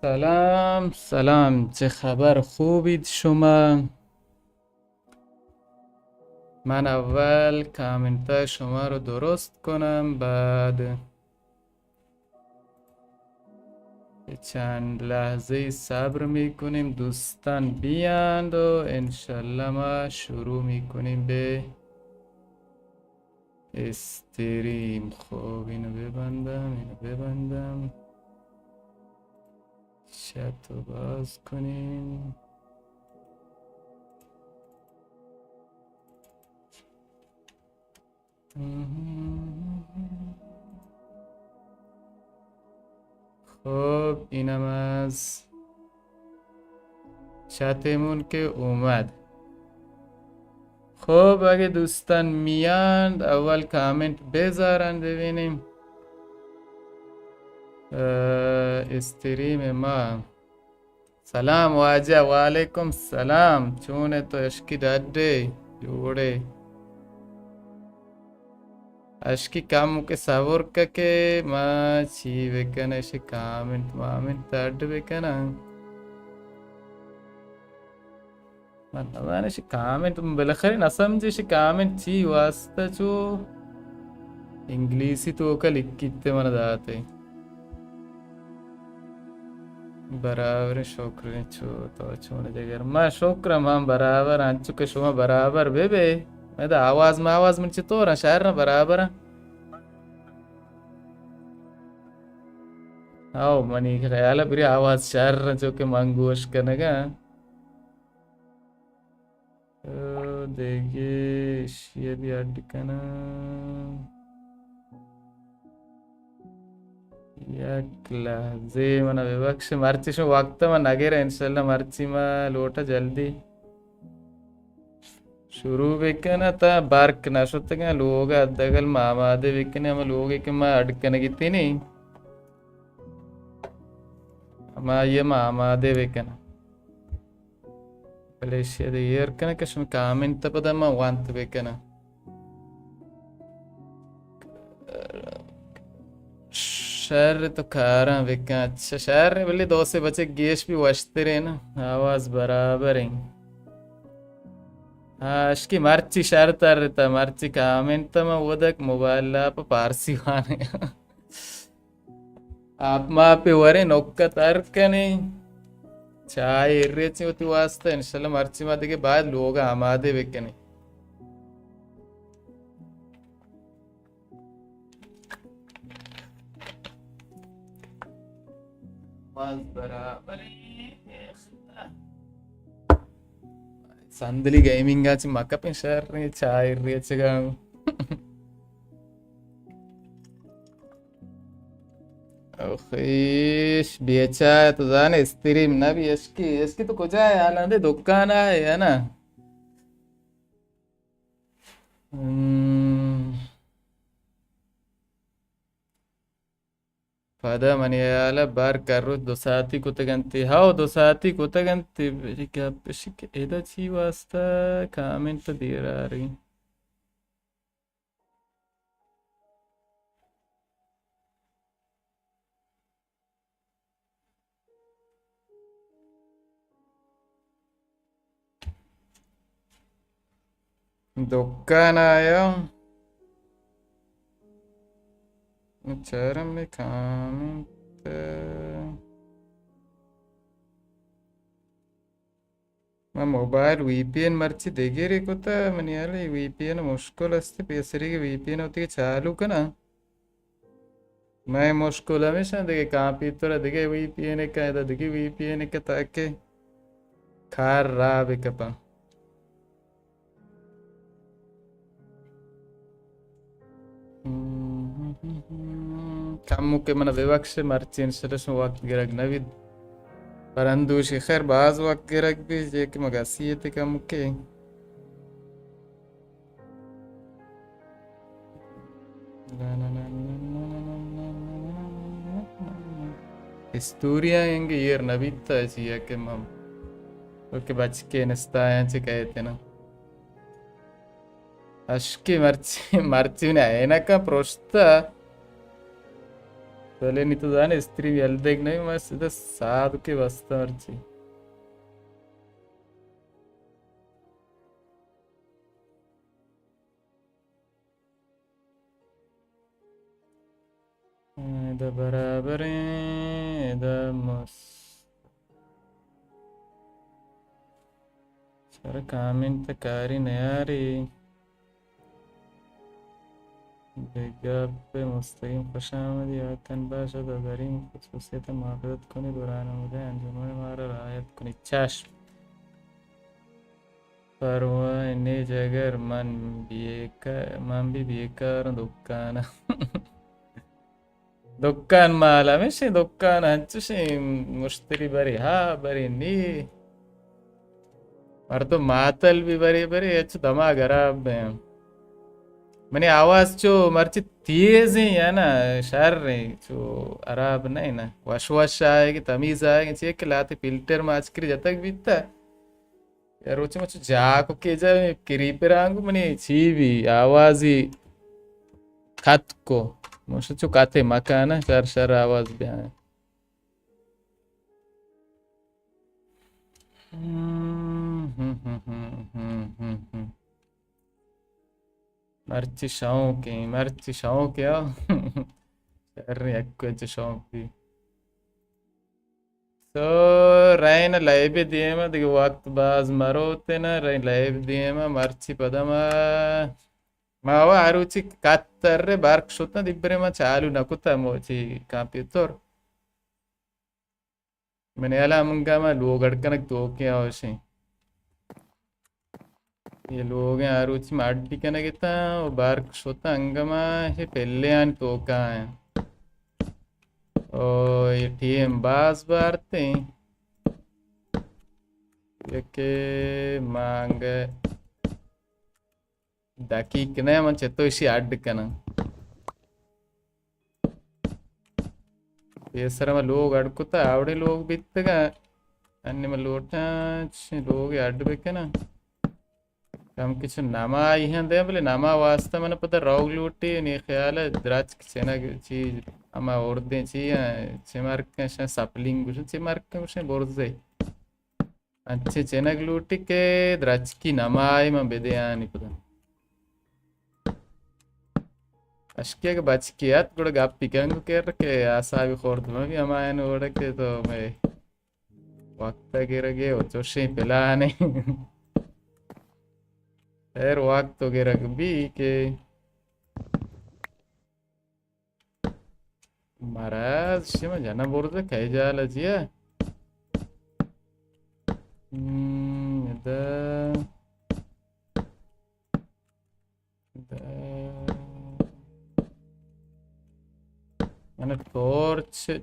سلام سلام، چه خبر؟ خوبید شما؟ من اول کامنت شما رو درست کنم، بعد چند لحظه صبر میکنیم دوستان بیاند و انشالله ما شروع میکنیم به استریم. خب اینو ببندم چت رو باز کنیم. خب اینم از چتمون که اومد. خب اگه دوستان میاند اول کامنت بذارن ببینیم. استریم ما. سلام واجه، وعلیکم سلام. چونه تو اشکی داده جوڑे اشکی کامو که سور که ما چی بکنه اشی کامنت داده بکنه. من اشی کامنت بالاخره نسمجه اشی کامنت چی واسطه چو انگلیسی تو का लिखिते मन दाते बराबर शुक्र छो तो छोड़ जगर मैं शुक्र हम बराबर अंचु के शुमा बराबर बेबे मैं तो आवाज में चितोरा शायर ना बराबर आओ मनी ख्याल बिरी आवाज शायर जो के मंगोश करने का देखिए ये भी अटकना लहजे मन विवक्ष मर्ची शो वक्त में नगेरा इंशाल्लाह मर्ची में लोटा जल्दी शुरू बेकना था बार्क नशोतंगा लोग अद्दगल मामादे बेकने हम लोग के मैं अडकने की थी नहीं मैं ये मामादे बेकना मलेशिया दे यार कना कश्मीर कामेंट पता मैं वांत बेकना शहर तो खारा बेकना। अच्छा शहर ने बोले दो से बचे गेश भी वशते रहे ना आवाज बराबर है। अशकी मर्ची शहर तर रहता मर्ची कामेंट तो मैं वदक मोबाइल आप पारसी वाने आप माँ पे वरे नौका तर्कने चाय इर्रेची होती वास्ता इंशाल्लाह मर्ची मादे के बाद लोग आमादे बेकने बराबर संदली गेमिंग आची मक्का पे शहर ने चाय इर्रेची का ओखीश बेचा तो जाने स्त्रीम ना भी इसकी तो कुछ है आनंदे दुकान है ना पद मनियाला बार करो दो साथी कुतगंती हाउ दो साथी कुतगंती क्या पिशिक एदा ची वास्ता कमेंट तो दे रही दुकान आया चरम में कमेंट मैं मोबाइल वीपीएन मर्ची देगे रे कोता मनियाले वीपीएन मुश्किल अस्ते पेसरी के वीपीएन होती है चालू कना मैं मुश्किल हमेशा देखे कहाँ पीतरा देखे वीपीएन का इधर देखे वीपीएन का ताके खार रहा बेकपा كم من ببخش مرتين شرش وقت گرگ نوید پرندوشی خیر بعض وقت گرگ بھی جه که مگاسیت کم که historia yang yer nabita चाहिए कि मम ओके बच के नस्ता हैं चे कहते ना अश्की मर्ची मर्ची ने आए ना का प्रोस्ता पहले नहीं तो जाने स्त्री वेल्देग नहीं मैं सीधा साध के बसता अर्ची इधर बराबर है इधर मस सर कामिंग तकारी नयारी Begabbe mustaqim खुशामदी आतन बाशद दरीम खसूसियत माफ़रत कुनी दुरान मुझे अंजुमन मारा रायत कुनी चश्म परवाने जगर मन भी बेकार दुकान दुकान माला मिशी दुकान हंचुशी मुश्तरी बरी हा बरी नी और तो मातल भी बरी बरी अच्छ दमा गराब है मैंने आवाज जो मर्ची तेज है या ना शहर नहीं जो अराब नहीं ना वश वश आएगी तमीज आएगी चेक के लाते फिल्टर में आज करी जब तक बीतता यार वो मुझे जाको के जाए किरीपरांगु मने चीवी आवाज ही खत को मुझे जो काते मकाना शर शर आवाज भी आए मर्ची शौक या शर एक शौक भी तो रैन लाइव दिए में दिख वक्त बाज मरो ते ना रैन लाइव दिए में मर्ची पदमा मावा आरुचि कात्तर्रे बार्क शुतना दिब्बरे में चालू नकुता मोची कंप्यूटर मैंने अला मंगा में लोग अड़कनक तो क्या होशी ये लोग हैं आरुचि माड्डी कने किता और बार्क शुतना अंगमा ये पहले आन तो का है ओ ये टीम बाज बारते ये के मांग दाकीकने मन चेतोशी अड्डकना बेसर में लोग अड़कुता आवड़े लोग बित्तगा अन्य में लोटा लोग अड्ड बेकना कम किछु नामा आई हैं दे बोले नामा वास्ता मैंने पता रोग लूटी नहीं ख्याल है द्राच चेना चीज अमा और दे चीज चेमार्क के शायद सपलिंग कुछ चेमार्क के कुछ बोर्डे अच्छे चेना लूटी के द्राच की नामा आई मैं बेदे आनी पता अश्किया के बच किया तो गुड़ गाप पिकेंग के रखे आशा भी खोर्द में भी हमारे ने उड़ के तो मैं वक्त के रखे वो चोशी पिला नहीं फिर वक्त तो के रख भी के महाराज शिव जना बोर्ड से कहीं जा लजिया इधर मैंने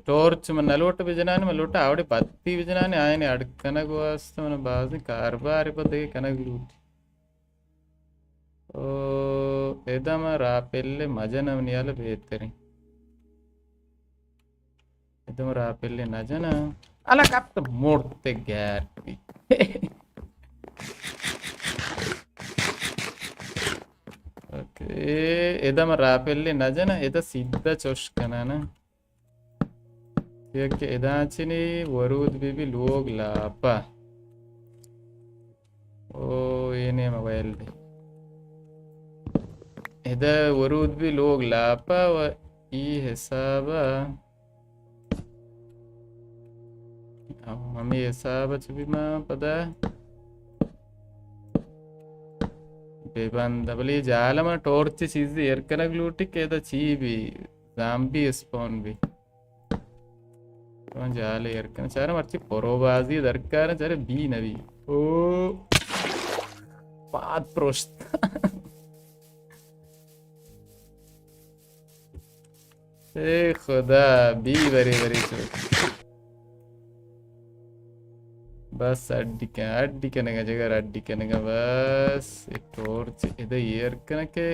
टॉर्च मन नलोट विजनाने मलोट आवड़े पत्ती विजनाने आयने अड़कनक वास्ते मन बाजी कारबार पदे कनक लूट ओ एदा म रापेल्ले मजन नियाल बेहतरी एदा म रापेल्ले नजना अला कप मोड़ते गैर ओके एदा म रापेल्ले नजना एदा सीधा चोशकना ना के एदाचिनी वरूद भी लोग लापा ओ ये ने मोबाइल दे एदा वरूद भी लोग लापा व ई हिसाबा मम्मी हिसाब भी मां पता बेबंद बली जाल में टॉर्च चीज एरकनक लूटी के दा ची भी ज़ाम्बी स्पॉन भी तो जाल एरकन चार मर्ची पोरोबाजी दरकार चारे बी नवी ओ पाद प्रोस्त ए खुदा बी बरी बरी चोट बस अड्डी का जगह अड्डी का बस टॉर्च इधर ईयर के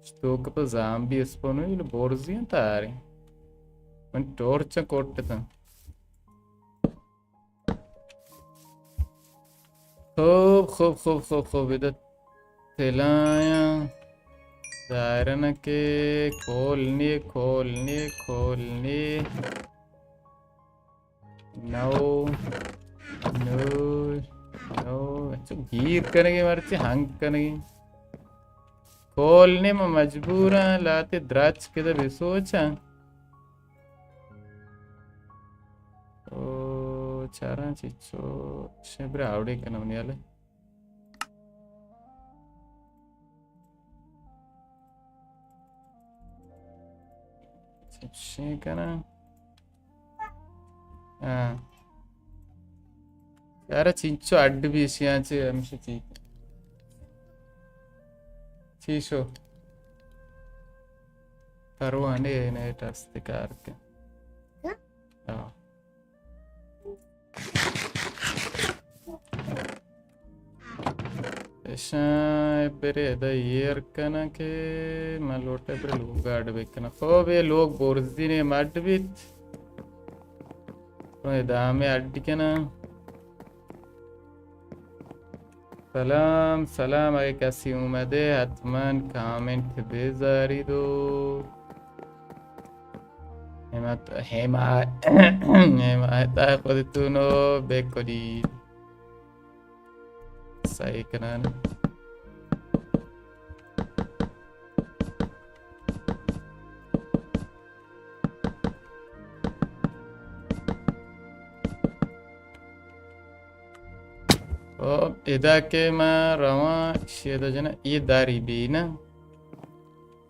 स्टोक पर ज़ाम्बी स्पॉन हुई बोर्जी हैं तारे मन टॉर्च कोट्टे खूब खूब खूब खूब खूब इधर तेलाया دائرنا के खोलने नो नो नो गीर करेंगे मर्ची हंग करेंगे खोलने में मजबूर हैं लाते द्राच के भी सोचा ओ चारा चिच्चो शेब्रे आवड़े का नमनी वाले शेकना हाँ यार चिंचो अड्ड भी इसियाँ चे हमसे चीशो परवाने ने टस्ते कारके हाँ ऐसा बेरे इधर येर करना के मालूटे पर लोग गाड़ बेचना ख़ूब ये लोग बोर्डी ने मार्ट बीत तो ये दामे अड्डी के ना सलाम सलाम अगर किसी उम्मीद है हतमान कमेंट बेजारी दो हेमा खुद तूनो बेकोडी सही करना इधर के मैं रवा शेदा जना ये दारी भी ना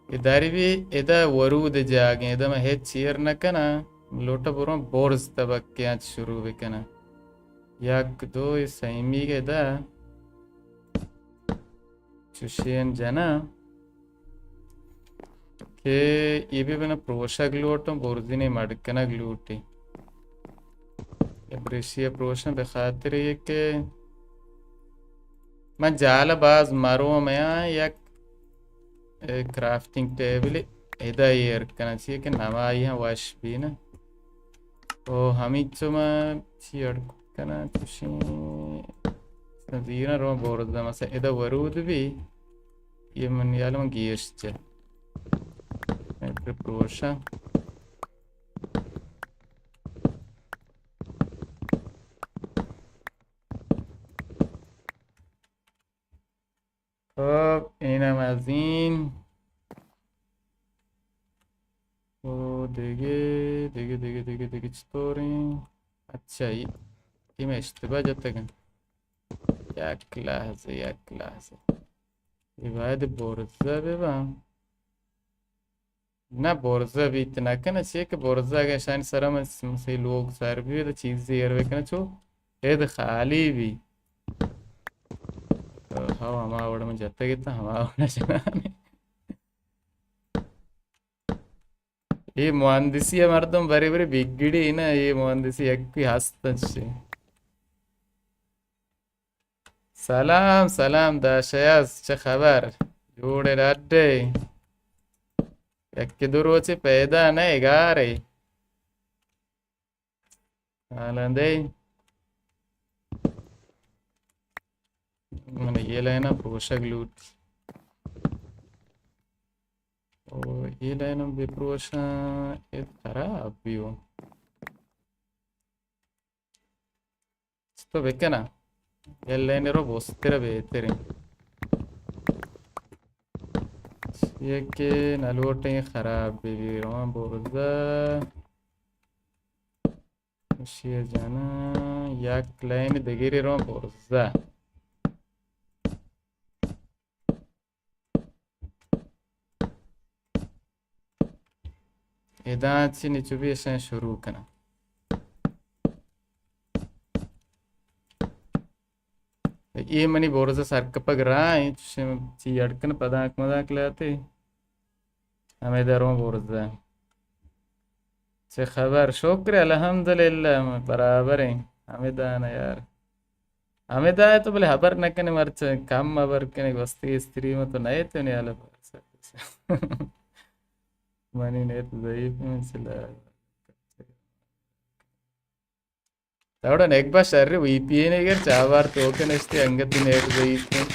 ये दारी भी इधर वरूद जागे इधर मैं है चीर न करना लोटा बुरा बोर्स तबक के आज शुरू भी करना याक दो इस सही के इधर चुशियन जना के ये भी बना प्रोशा ग्लूटो बोर्जी ने मडकना ग्लूटी ये ब्रेशिया प्रोशा बेखातिर ये के मैं जाला बाज मारो मैं या क्राफ्टिंग टेबल इधर येर करना चाहिए कि नवा यहाँ वाश भी ना तो हम इच्छो मैं चियर करना चुशी नज़ीरा रो बोर्ड मसा इधर वरूद भी ये मन यार मैं गियर्स चे मैं प्रोशा अब इना मज़ीन ओ देगे स्टोरी अच्छा ये मैं इस्तेमाल जाता क्या क्लास है ये बाद बोर्जा बेबा ना बोर्जा भी इतना क्या ना चाहिए कि बोर्जा के शान सारा में से लोग सारे भी तो चीज़ यार वे क्या छो ये तो खाली भी हाँ हमारा वड़ा में जाता कितना हमारा वड़ा चलाने ये मुहंदिसी हमारे तो बड़े बड़े बिगड़ी ना ये मुहंदिसी एक भी हंसता से सलाम दाशयास च खबर जोड़े लाडे एक के दूर वचे पैदा नहीं गारे आलंदे मैंने ये लेना प्रोशा ग्लूट ओ ये लेना भी प्रोशा ये खराब भी हो तो बेके ना ये लेने रो बोस्तेरा बेहतर है ये के नलोटे खराब भी रों बोर्जा ये जाना या क्लाइन देगिरे रों बोर्जा इदाची निचुबीशन शुरू करना ये मनी बोर्जा सरकपग रहा है ची अड़कन मदाक लाते हमें दरों बोर्जा से खबर शुक्र अल्हम्दुलिल्लाह बराबर है हमें दाना यार हमें दाए तो बोले खबर न कने मर्च कम खबर कने वस्ती स्त्री में तो नहीं तो नहीं आला मनी ने तो ज़ईफ़ में चला तवड़ा नेक बार शर्रे VPN अगर चावार तो के नस्ते अंगत नेट ज़ईफ़ में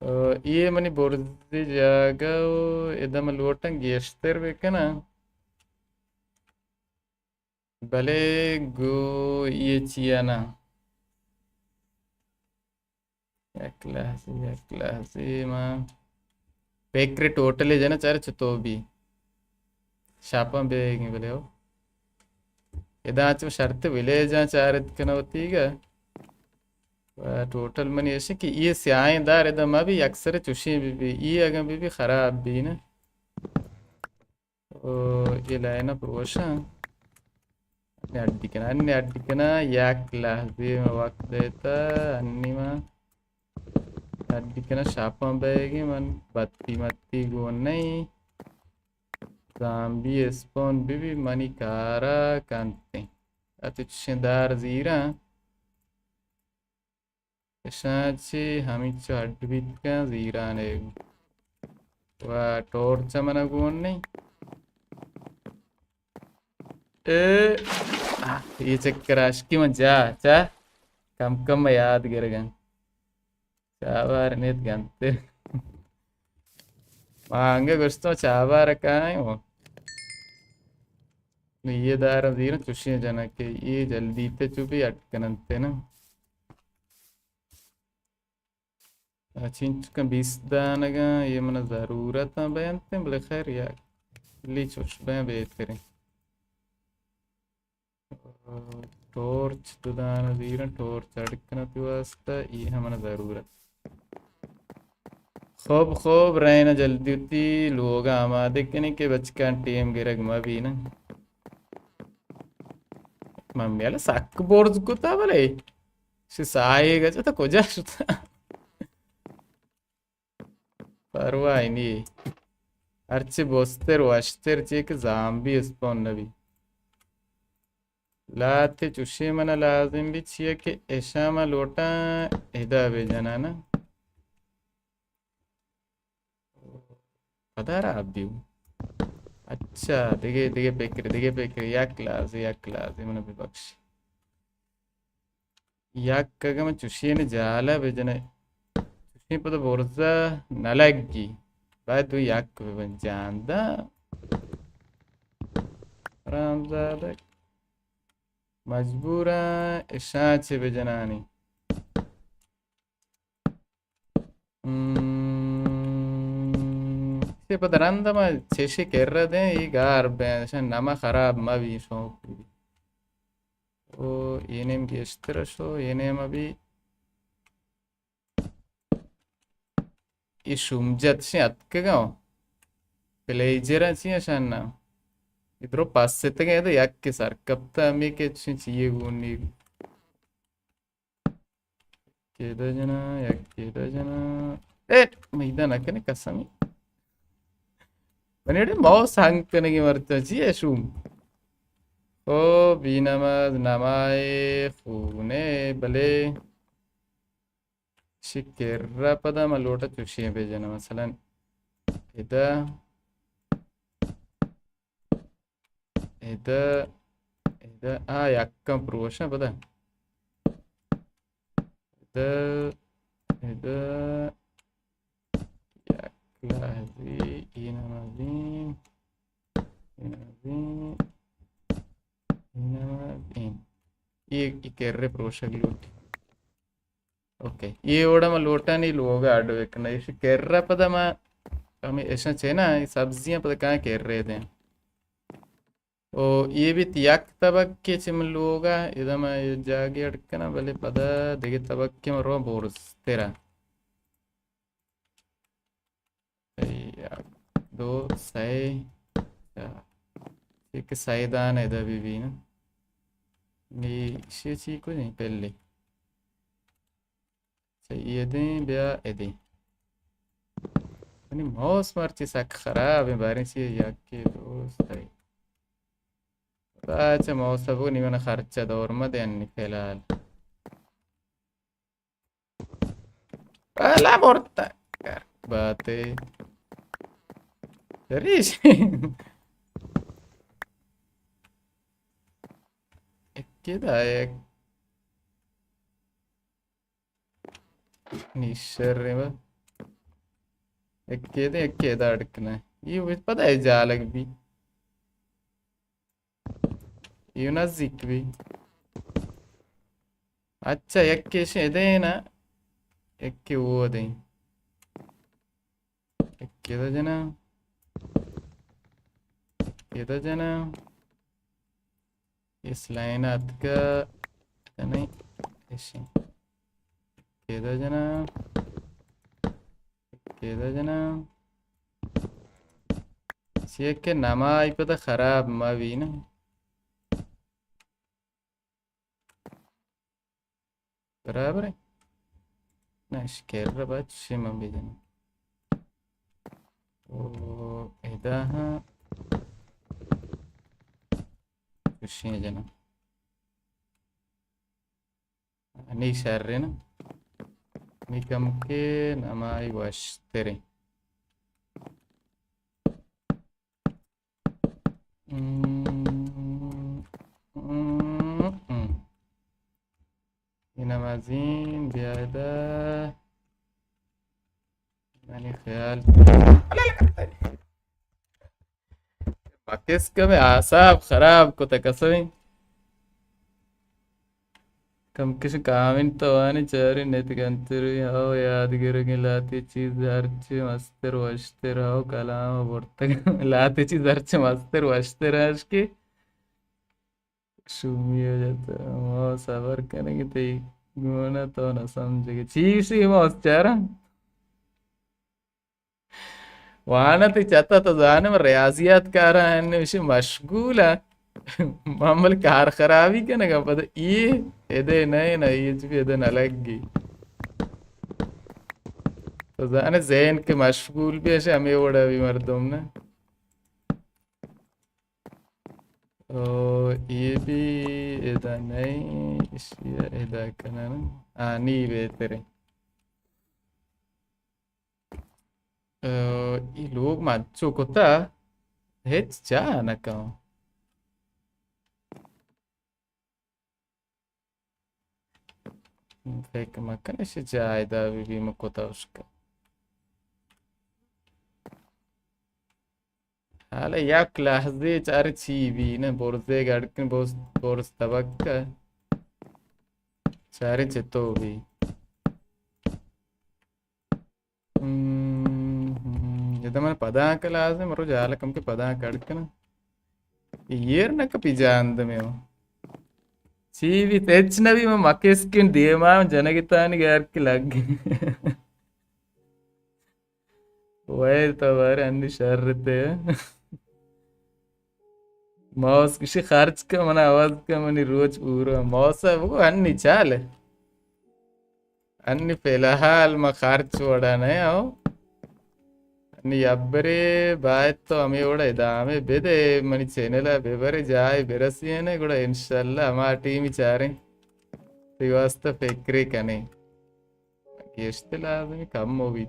Iya mani bordi jaga edama luotan gester bekana bale go iya ciana yaklah si ma pekre totally jana char chutobi shapam begi bale o edaach shart village charit kanawtiga total money ऐसे कि ये स्याही दार एकदम अभी अक्सर चुशी भी ये अगर भी खराब भी ना ये लाइन प्रोशा అన్ని అడ్డికన యాక్లాహి వक्त देता अन्नी मा అడ్డికన शापम बैगी मन बत्ती मत्ती गोनई zambi spawn bibi mani kara kante atuchindar zira esachi hamicho adbitka zira ne wa torcha mana gonne ए ये चक्कर आशकी में जा चा कम कम में याद कर गन चाबार नेत गंते मांगे गुस्तो चाबार का है वो ये दार दीर चुशिया जना के ये जल्दी ते चुपी अटकनते ना चिंच का 20 दानगा ये मन जरूरत है बयानते बले खैर या ली चुश बयान बेहतरीन टॉर्च दुदान दीरन टॉर्च अड़कना वास्ता ये हमारा ज़रूरत खूब खूब रहना जल्दी उती लोग आमादे कने के बचकान टीम गिरग मबी ना मम्मी अला सक बोर्ड गुता बले साये गज तो कोजा शुता परवाह नहीं अर्चे बोस्तर वाश्तर चेक ज़ाम्बी स्पॉन नबी लाते चुशी मना लाजिम भी छिए कि ऐशा मा लोटा हिदा बेजना ना पता रहा अब भी अच्छा दिगे पेकर या क्लास ये मना विपक्ष या कगा मैं चुशी ने जाला बेजना चुशी पता बोर्जा नलागी बाद तू याक बन जानदा रामजादा मजबूरा इशाचे बेजनानी से पदरंदा मा चेशे केर्रा दे ये गार बेशन नमा खराब मा भी शौक ओ ये नेम की इस्तर शो ये नेम अभी ये शुमजत से अतकेगा प्लेजरा चाहिए शाना इधरो पास से तक है तो याक के सार कब तक हमें के चाहिए गुनी केदा जना याक केदा जना मैदान अकेले कसमी बनेडे माउस हंग करने की मरता चाहिए शुम ओ बीनमाज नमाए खूने भले शिकेर्रा पदा मलोटा चुशिये बेजना मसलन इधर इधर याक्कम प्रोशा पता इधर याक्लाजी इनमाजीन ये केर्रे प्रोशा ग्लूटी ओके ये ओड़ा मा लोटा नहीं लोगा आडो एक ना इसे केर्रा पता मा हमें ऐसा चाहिए ना सब्जियां पता कहाँ केर रहे थे ओ ये भी तियाक तबक के चिमल होगा इधर मैं जागे अटकना भले पदा देखे तबक के मरो बोर्स तेरा दो सही एक सईदान है इधर भी ना ये चीज़ को नहीं पहले ये दें ब्या एदे नहीं मौस मर्ची सा खराब है बारिश ये याक के दोस्त है अच्छा मौसबो नहीं मैंने खर्चा दौर में देने फिलहाल पहला बोलता कर बातें रीश किधर है निशर रे एकेदा अड़कना है ये पता है जालक भी यूनजिक भी अच्छा एक्केश एदेना एक्के ओदे एक्केदा जना इस लाइन अतका नहीं इसी केदा जना सी के नमा इपदा खराब मावी ना बराबर है ना स्केर बात शिमा भी जना ओ इदा हाँ खुशी जना नहीं शर्रे ना मिकम के नमाई वश्तरे नमाजीन बियादा मैंने ख्याल किस कम आसाब खराब को तकसवी कम किस कामिन तो आने चारी नेतिकंतरी हाउ यादगिरी लाती चीज हरचे मस्तर वस्तर हाउ कलाम वर्तक लाती चीज हरचे मस्तर वस्तर की शुमी हो जाता वो सबर करेंगे तो गुना तो ना समझेगा चीज ही मौत चारा वाना तो चाहता तो जाने में रियाजियात कर रहा है विषय मशगूल है मामल कार खराबी के ना पता ये इधे नहीं ना ये भी इधे न लगी तो जाने ज़हन के मशगूल भी ऐसे हमें उड़ा भी मर्दों ने ओ ये भी इधर नहीं इसी इधर करना ना नहीं बेहतर ये लोग माचो कोता हेच जा ना कहो फेक मक्खन ऐसे जाए दा भी मकोता उसका hala yak lahze char chibi na borze gadkin bors tabakka chare chetobi jada man padanka lazim maro jalakam ke padanka adkana yer naka pijand meo chibi technavi ma makeskin dema janagitani garki laggi वही तो बारे अन्नी शर्रते मौस किसी खर्च का मना आवाज का मनी रोज पूरा मौस है वो अन्नी चाल अन्नी फिलहाल मैं खर्च वड़ा नहीं आओ अन्नी अब्बरे बात तो हमें वड़ा इदामे बेदे मनी चैनल बेबरे जाए बेरसी है ना गुड़ा इंशाल्लाह हमारी टीम चारे रिवास्ता फिक्रे कने गेस्टे लाज़मी कम हो भी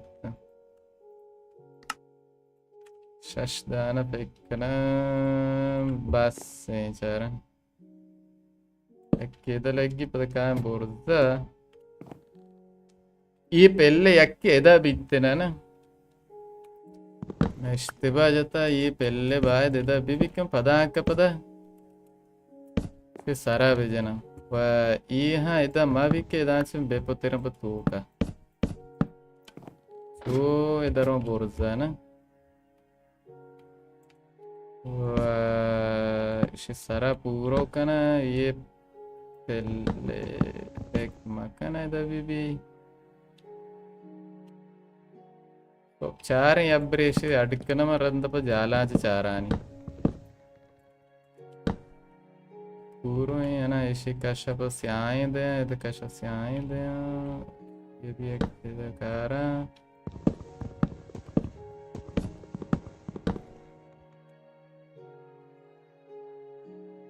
शशदाना फेंकना बस चारा एदा लगी पता बोर्दा ये पहले एदा बीतना ना इश्तिबा जाता ये पहले बाद एदा भी कम पदा का पदा फिर सारा भेजना वा ये हाँ एदा माँ भी के एदा से बेपोतेरा बतू का तो इधरों बोर्दा ना इसे सारा पूरा का ना ये पहले एक मकान है तभी भी तो चार हैं अब रेशे अड़कना मरंद पर जाला च चारानी पूरा है ना इसे कशा पर स्याएं दे इधर कशा स्याएं दे ये भी एक इधर कारा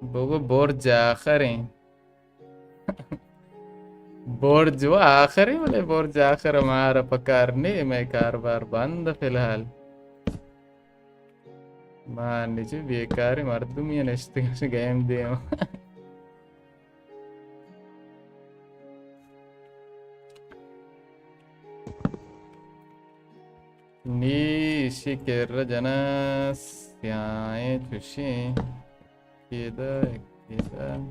बोगो बोर्ज आखिर हैं बोर्ज वो आखिर ही बोले बोर्ज आखिर हमारा पकार नहीं मैं कारोबार बंद फिलहाल मान लीजिए बेकार मर्दुम ये नश्ते गेम दे Nishikirrajanasyae tushi Kida Kida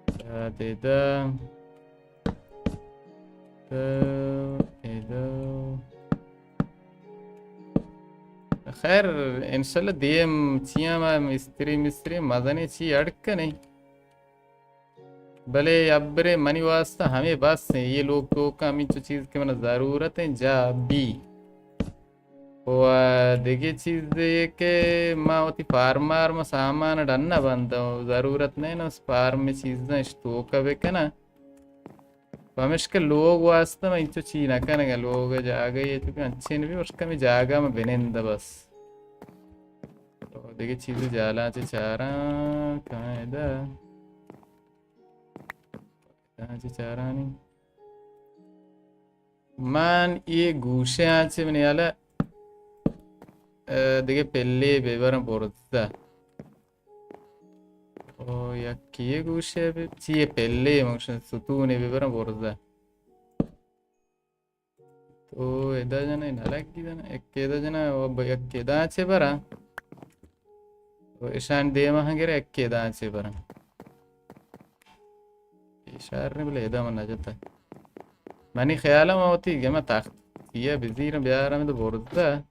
Tadida Ido खैर इंशाल्लाह दिए चिया मिस्त्री मिस्त्री मदनी ची अड़क नहीं भले अबरे मनी वास्ता हमें बस है ये लोग का हमें जो चीज़ की मैंने ज़रूरत है जा बी वो देखिए चीज़ ये कि माँ होती फार्मर में सामान डरना बनता हो ज़रूरत नहीं ना उस फार्म में चीज़ें स्टोक कभी के ना हमेश के लोग वास्ता में जो चीज़ ना करेंगे लोग जागा ये तो अच्छे नहीं भी उसका में जागा में बिनेंदा बस तो देखिए चीज़ें जाला चारा कहाँ है इधर कहाँ चारा नहीं मान ये गूशे आज से मैंने याला देखिए पहले बेवरम पोरता ओ या किए गूशे भी चाहिए पहले मोशन सुतूने बेवरम पोरता तो इधर जना इन अलग की जना एक केदा जना वो एक केदा अच्छे बरा तो ईशान दे महंगे एक केदा अच्छे बरा इशार ने बोले इधर मन आ जाता है मैंने ख्याल में होती है मैं ताकत ये बिजी रहा बिहार में तो पोरता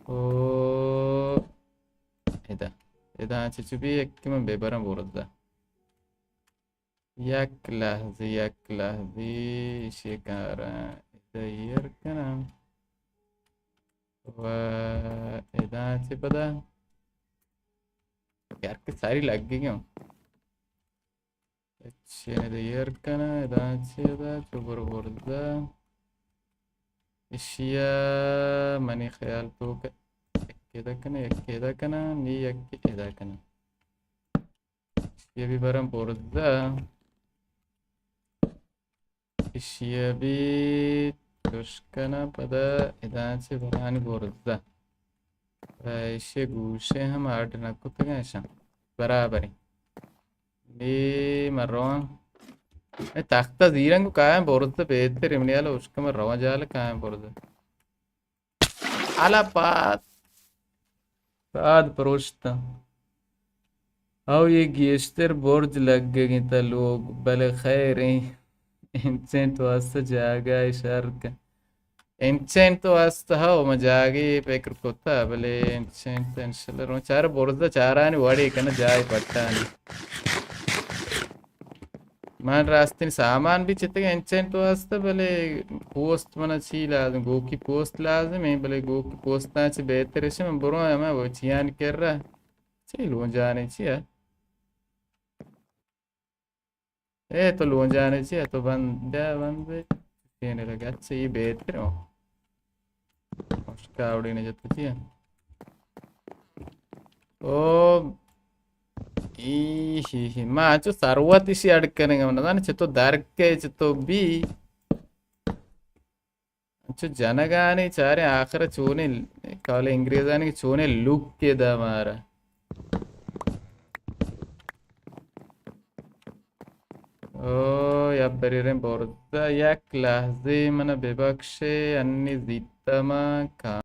ओ इधर इधर अच्छे चुपी एक कि मैं बेबरम पोरता yak lahzi shikara इधर का नाम वह इधर से पता यार की सारी लग गई क्यों अच्छे इधर का ना इधर से इधर चुपर बोलता इशिया मनी ख्याल तो इधर का ना नी इधर का ना ये भी बरम बोलता इशिया भी तुष्कना पदा इधर से बरानी बोलता इसे गूशे हम आठ नकुत गए ऐसा बराबर ये मरों मैं तख्ता जीरंग को कहाँ बोलता बेहतर रिमनी आला उसका मैं रवा जाल कहाँ बोलता आला पात पाद परोचता आओ ये गेस्टर बोर्ड लग गए ता लोग भले खैर इंसेंट वास्ता जागा इशार का इंसेंट वास्ता हो मजागी पेकर कोता भले इंसेंट इंशाल्लाह रो चार बोर्ड चारा नि वाड़ी कना जाय पट्टा नि मान रास्ते सामान भी चित्ते इंसेंट वास्ता भले पोस्ट मना ची लाजम गो की पोस्ट लाजम है भले गो की पोस्ट ना ची बेहतर है मैं बुरा है मैं वो चियान कर रहा ची लो जाने चिया ए तो लो जाने चिया तो बंदे कहने लगा अच्छा ये बेहतर हो उसका आवड़ी ने जत्ती चिया ओ ही माँ जो सर्वत इसी अड़कने मन दाने चितो दार्क के चितो बी जो जनगाने चारे आखिर चोने काले इंग्रेजाने के चोने लुक के दा मारा ओ या बरीरें बोरता या क्लासे मन बेबक्षे अन्य जितमा का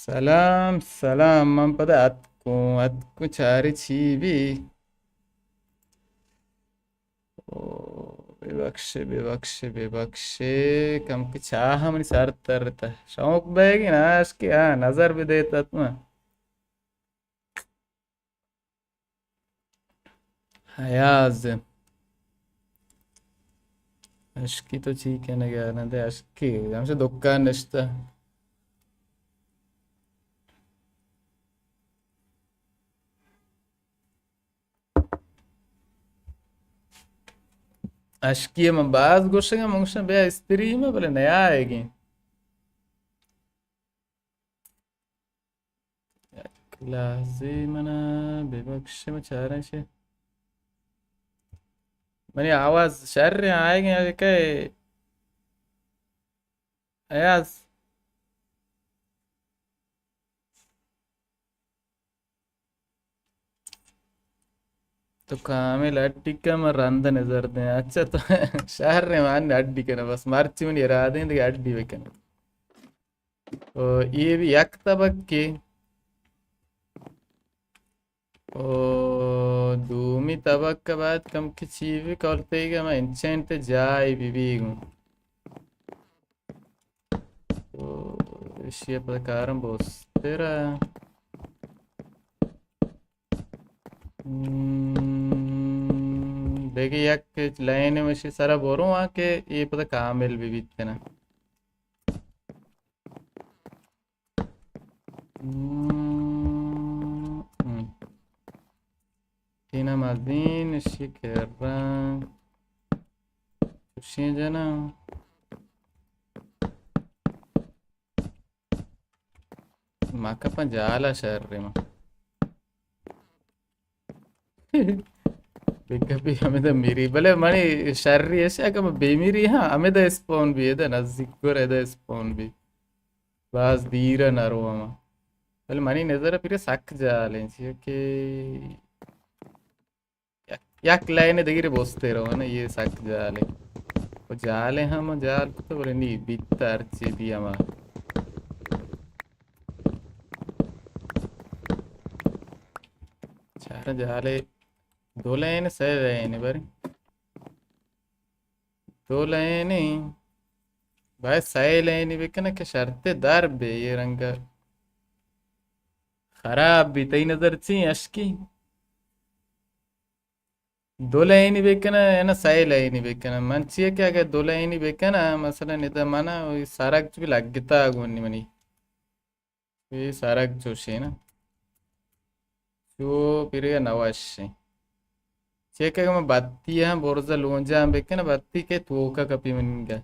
سلام سلام، من اتكو چاری چی بی. ببخشه ببخشه ببخشه کم که چاه همانی سر ترته شوق بیگی ناش की नजर भी देता तुम्हें हयाज अशकी तो ठीक है ना यार ना दे अशकी हमसे दुकान नश्ता अशकी में बाज गोशेगा मंगशन बे स्त्री में बोले नया आएगी लाजिम ना बेबख्शे में चाह रहे शे मनी आवाज शर रहे आएंगे यार के अयाज तो कामिल अड्डी का मैं रंधा नजर दे अच्छा तो शहर रे मान अड्डी के ना बस मार्च में इरादे हैं तो अड्डी वेकन ओ ये भी यक तबक के ओ दूमी तबक के बाद कम की चीवी करते ही कि मैं इंचेंट जाई बीबीगू ओ इसी प्रकारम बोस तेरा देखिए यक लाइन में से सारा बोरो आके ये पता कामिल बीबी ना Tina Maldin, Shikeran, Shinjana. Maka panjala शहर में बिकभी हमें तो मेरी भले मनी शर्री ऐसे का बेमिरी हाँ हमें तो स्पॉन भी है तो नज़दीक को रहता स्पॉन भी बस धीरे न रो हम भले मनी नज़र फिर सक जा लें कि याक लाइन देखिए बोसते रहो ना ये सक जा ले वो जाले हम जाल तो बोले नहीं बीता अर्चे भी हमारा चार जाले दो लाइन सही लाइन बरी दो लाइन भाई सही लाइन भी कहना कि शर्ते दार बे ये रंग खराब भी तई नजर ची अशकी दो लाइन बेकना है ना सही लाइन बेकना मन चाहिए क्या कि दो लाइन बेकना मसला नहीं तो माना सारा भी लगता गुन्नी मनी ये सारा जोशी ना जो फिर नवाश चेक मैं बत्ती है बोरजा लोंजा बेकना बत्ती के तोका कपी मन का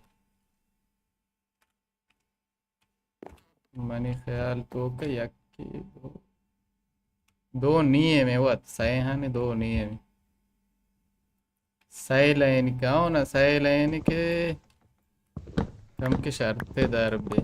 मनी ख्याल तो का यकी दो नहीं है मैं वो सही है ने दो नहीं है सही लाइन का हो ना सही लाइन के कम के शर्ते दार बे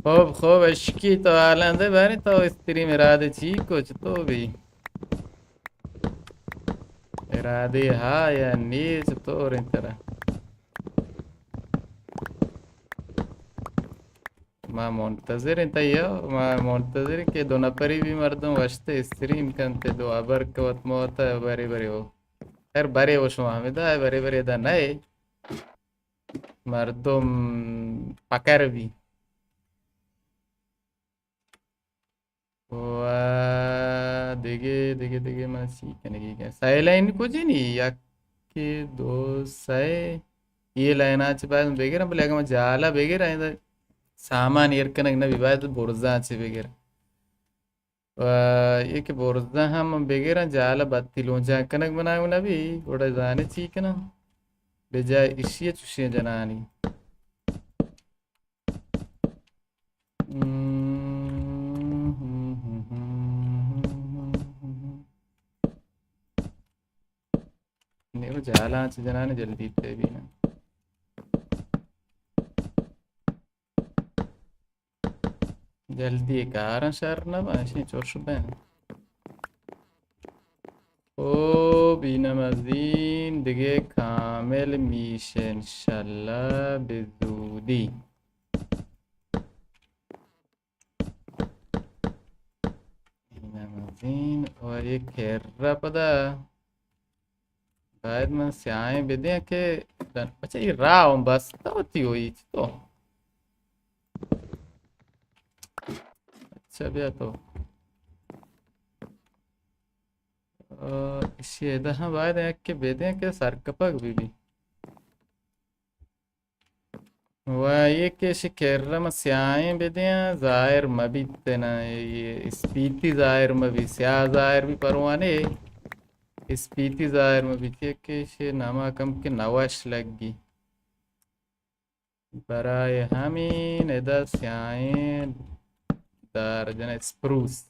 खूब खूब अशकी तो आलंदे बारी तो स्त्री में राधे छी कुछ तो भी इरादे हाँ या नीच तो और इन तरह ما منتظر انت يا ما منتظر कि दो नफरी भी मर्दों वशते स्त्री इनकन ते दो अबर कवत मोता बरे बरे हो यार बरे हो शो हमें दा बरे बरे दा नहीं मर्दों पकर भी वाह देखे देखे देखे मैं सीखने की क्या सही लाइन कुछ ही नहीं या कि दो सही ये लाइन आज बाद बेगे ना बोले अगर मैं जाला बेगे रहा है सामान इरकनक नबी बाद बोर्जा अच्छे बेगे ये कि बोर्जा हम बेगे रहा जाला बत्ती लोंजा कनक बनाए नबी गोड़ा जाने चीक ना बेजा इसी चुशिया जनानी नहीं वो जाला अच्छे जनाने जल्दी ते भी ना जल्दी कारण शहर ना बाशी चोर शुबे خب اینم از این دیگه کامل میشه انشالله به زودی. اینم از این و یک کره پده باید من سیاهی بدیم که بچه این راهم بسته होती हुई तो अच्छा بیا تو şeyde ha باید یک که بدیم که سرکپک بیبی و یکیش کره ما سیاهی بدیم ظاهر مبیت نه ये स्पीति ظاهر مبی سیاه ظاهر भी परवाने स्पीति ظاهر مبی که نما کم که نواش لگی برای همین ادا سیاهی در جن اسپروس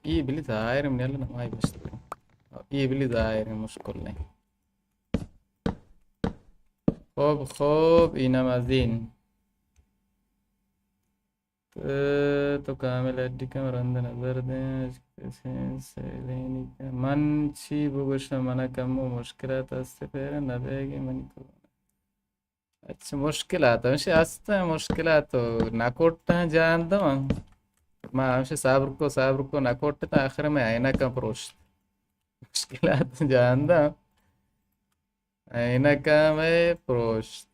iyi bili ظاهر من يلا ما يبشتري iyi bili ظاهر مشكل नहीं. خب اینم از این تو کامل ادی کم رند نظر دیں من چی بگوشم من کم و مشکلات است پیره نبیگی من تو अच्छा मुश्किलात हमेशा असते हैं मुश्किलात तो नाकोटते हैं जानता हूँ मैं हमेशा साबर को नाकोटते हैं आखिर में आईना का प्रोस्ट मुश्किलात जानता हूँ आईना का मैं प्रोस्ट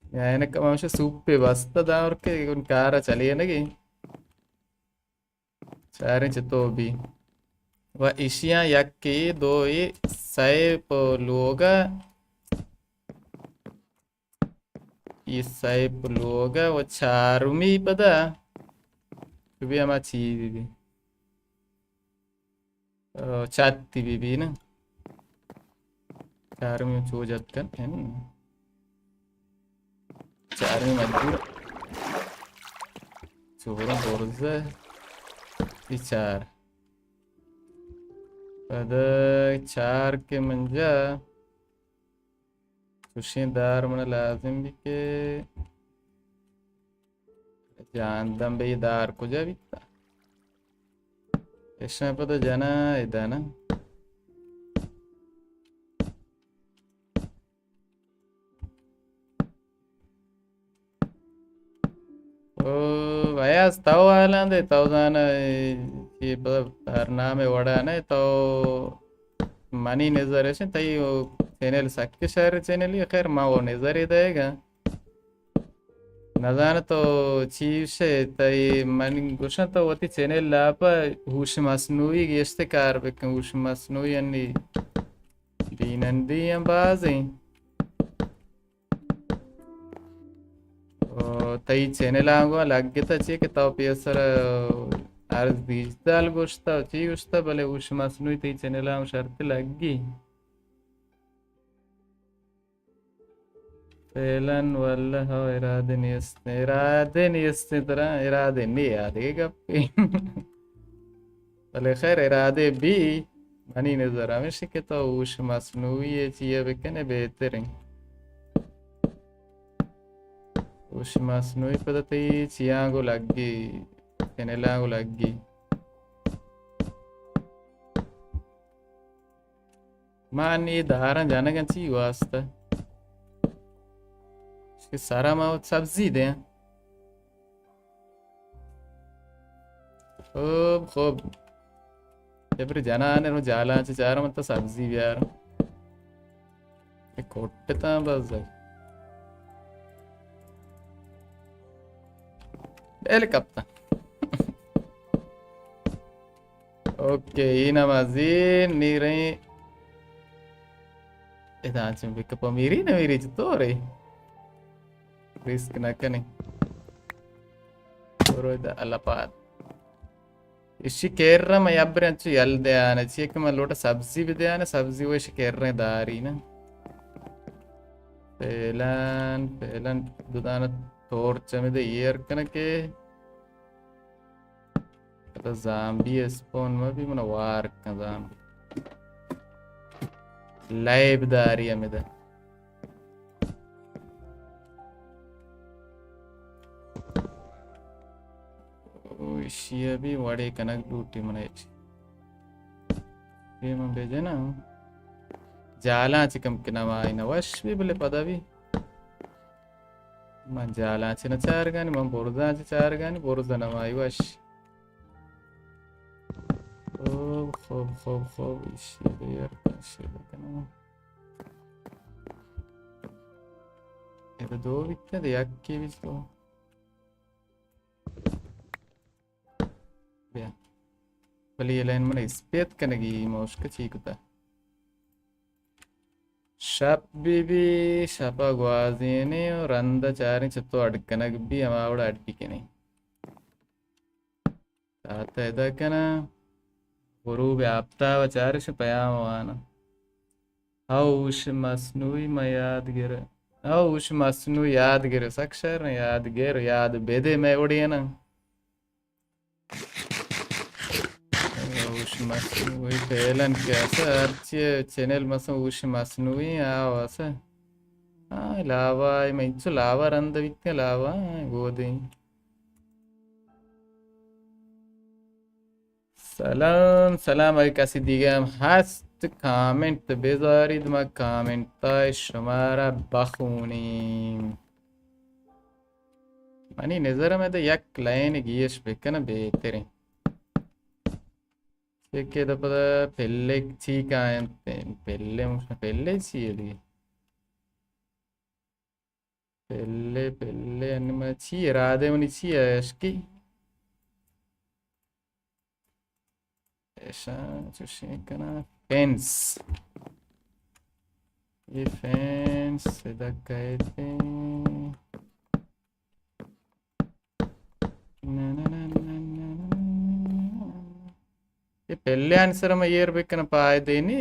आईना का हमेशा सूप पे बसता था और के उन कार चलिए ना कि सारे चितो भी वह इशिया यक की दो ये साइप लोगा ఈ సైపులోగా వచ్చారు మీ పద ఇవి అమ్మా చీవి చాతి బిబి ना चार में चो जात कर है ना चार में मजबूर चोरा बोरजा चार पद चार के मंजा खुशीदार मन लाजिम भी के जानदम बेदार को जाविता ऐसा पता जाना इदाना ओ वयास ताऊ आला दे ताऊ जाना ये नामे वड़ा ने तो मनी नजर है तई चैनल सक्के शहर चैनल ये खैर माँ वो नजर ही देगा नजाना तो चीज से तई मन गुस्सा तो वती चैनल लापा हुश मसनूई गेस्ते कार बेकन हुश मसनूई अन्नी दीनंदी हम बाज़ी तई चैनल आंगो लग गया था ची के ताऊ पियसर अर्ज डिजिटल गुस्ता भले हुश मसनूई तई चैनल आंगो शर्त लगी فعلا والله هو إرادة نيستي ترى إرادة نية هذه بالخير إرادة بي ماني نظر مش كده وش مصنوعية چیه بکنه بهترین وش مصنوعی پتا تی چیانگو لگی کنلانگو لگی مانی دارن جانا کنچی واسطه सारा माव सब्जी दे खूब जब जाना आने रो जाला चार मत सब्जी भी यार कोट्टा बस बेल कप्ता ओके ये नमाज़ीन नीरे इधर आंचम बिकप मेरी ना मेरी तो रे रिस्क ना कने और इधर अलापात इसी केरला में याब रहे अच्छी यल दे आने चाहिए कि मैं लोटा सब्जी भी दे आने सब्जी वो इसी केरला दारी ना पहलान दुदाना तोड़ चमें दे ईयर कने के तो ज़ाम्बी स्पॉन में भी मना वार का ज़ाम्बी लाइव दारी है मेरे विषय भी वड़े कनक डूटी मने ये मैं भेजे ना जाला चिकम के नाम आई ना वश भी बोले पदा भी मैं जाला चिना चार गानी मैं बोरदा चार गानी बोरदा नाम आई वश خوب işe değer şeyde kana. Ya da doğu bitti de yak ki biz doğu. Ya. Bali ये लाइन मैंने स्पेट करने की मोश का चीक होता. शब भी शपा ग्वाजी ने और अंदर चारी चत्तो अड़कना भी हमारा अड़पी के नहीं. ताता इधर कना. गुरु व्याप्ता वचारिश पयामाना. हाउश मस्नुई मयादगिर. हाउश मस्नु यादगिर सक्षर यादगिर याद बेदे में उड़ी है ना. हाउश मस्नुई पहलन क्या सा अर्ची चैनल मस्नु हाउश मस्नुई आवासा. हाँ लावा मैं इच्छु लावा रंद वित्ते लावा गोदे. سلام سلام ای کسی دیگه هم هست کامنت بذارید ما کامنت های شما را بخونیم منی نظرم ده یک لاین گیش بکنه بهتره که ده پده پله چی کاین پله چیه دیگه پله انما چیه راده منی چیه اشکی ऐसा चूसे करना फेंस ये फेंस इधर कहते ये पहले आंसर में ईयर बेकना पाए देनी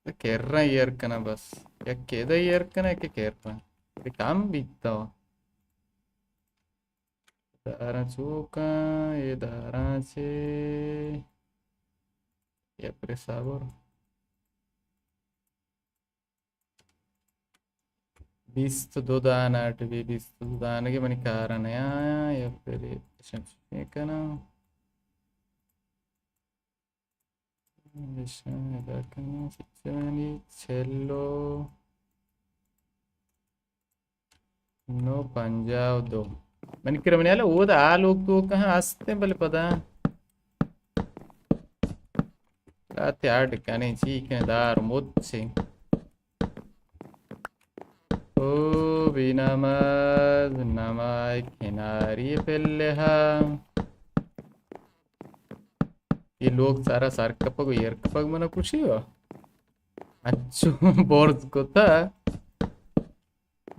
तो कह रहा ईयर करना बस या केदा ईयर करना है कि कह रहा ये काम बीतता हो दारा चूका ये दारा से ये प्रेसावर बीस दो दाना भी बीस दो दाने के मनी कारण है या फिर ये करना इधर करना सिचुएनी चलो नो पंजाब दो मन क्रमने वाला वो आ लोग तो कहाँ हंसते हैं भले पता रात आठ कने चीखें दार मुझसे ओ बिनामाज नमाय किनारी पहले हाँ ये लोग सारा सार कपग यार कपग मना कुछ ही हो अच्छो बोर्ड को था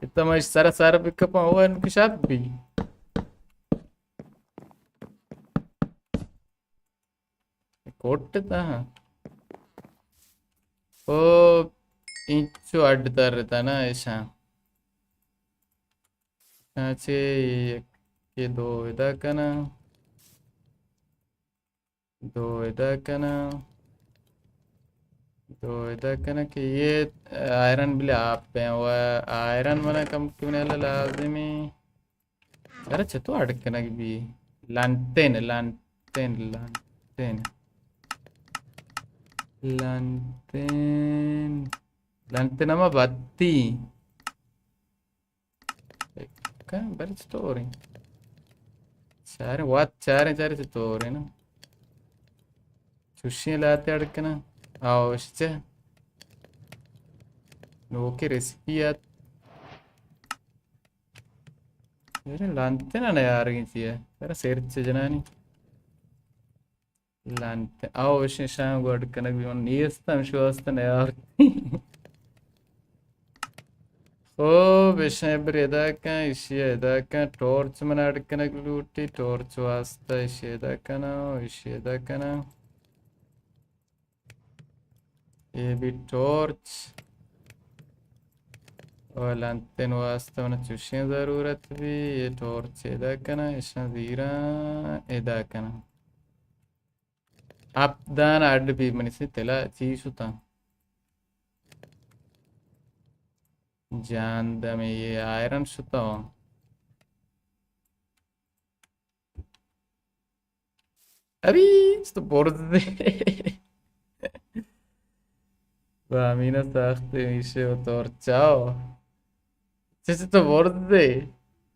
इतना मैं सारा सारा भी कपा हुआ इनके साथ भी कोट था ओ इंचो अड्डता रहता ना ऐसा अच्छे ये दो इधर का ना दो इधर का ना तो इधर का ना कि ये आयरन भी आप पे हुआ आयरन मना कम क्यों नहीं लाज़िमी अरे चतो अड़कना भी lantern lantern lantern lantern lantern ama batti kan bel story चारे story ना चुशियाँ लाते अड़कना आओ इससे ओके रेसिपी यार यार लांटे ना यार किसी है यार सेर्च जनानी लांटे आओ इसे शाम को अड़कना भी मन नीस्ता मिशवास्ता ना यार ओ विषय ब्रेदा का इसे का टॉर्च मन अड़कना लूटी टॉर्च वास्ता इसे ना ये भी टॉर्च और लांटेन वास्ता उन्हें चुशियाँ ज़रूरत भी ये टॉर्च इधर करना इसमें ज़ीरा इधर करना आप दान आड़ भी मनी से तेला चीज़ होता जान द में ये आयरन शुता हो अभी sto borze. Bamina sachte میشه و torciao. sto borze.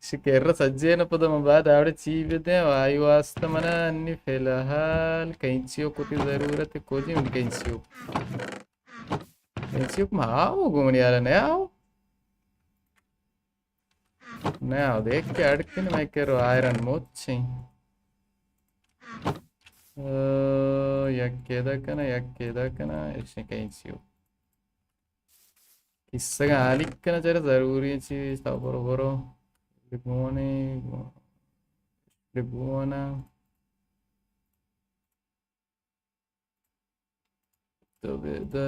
شکر سجینا پدام بعد آوره چی بده و آیو است منا انی فیلحال کینچیو کوتی ضرورت کوچی من کینچیو ما آو گونی آلا نه آو نه آو دیک که अडकिन मैं करो आयरन मोची यक्केदा कना ऐसे कहीं किस्सा का आलिक कना चला जरूरी चीज था बरो बरो लिगोने लिगोना तो बेदा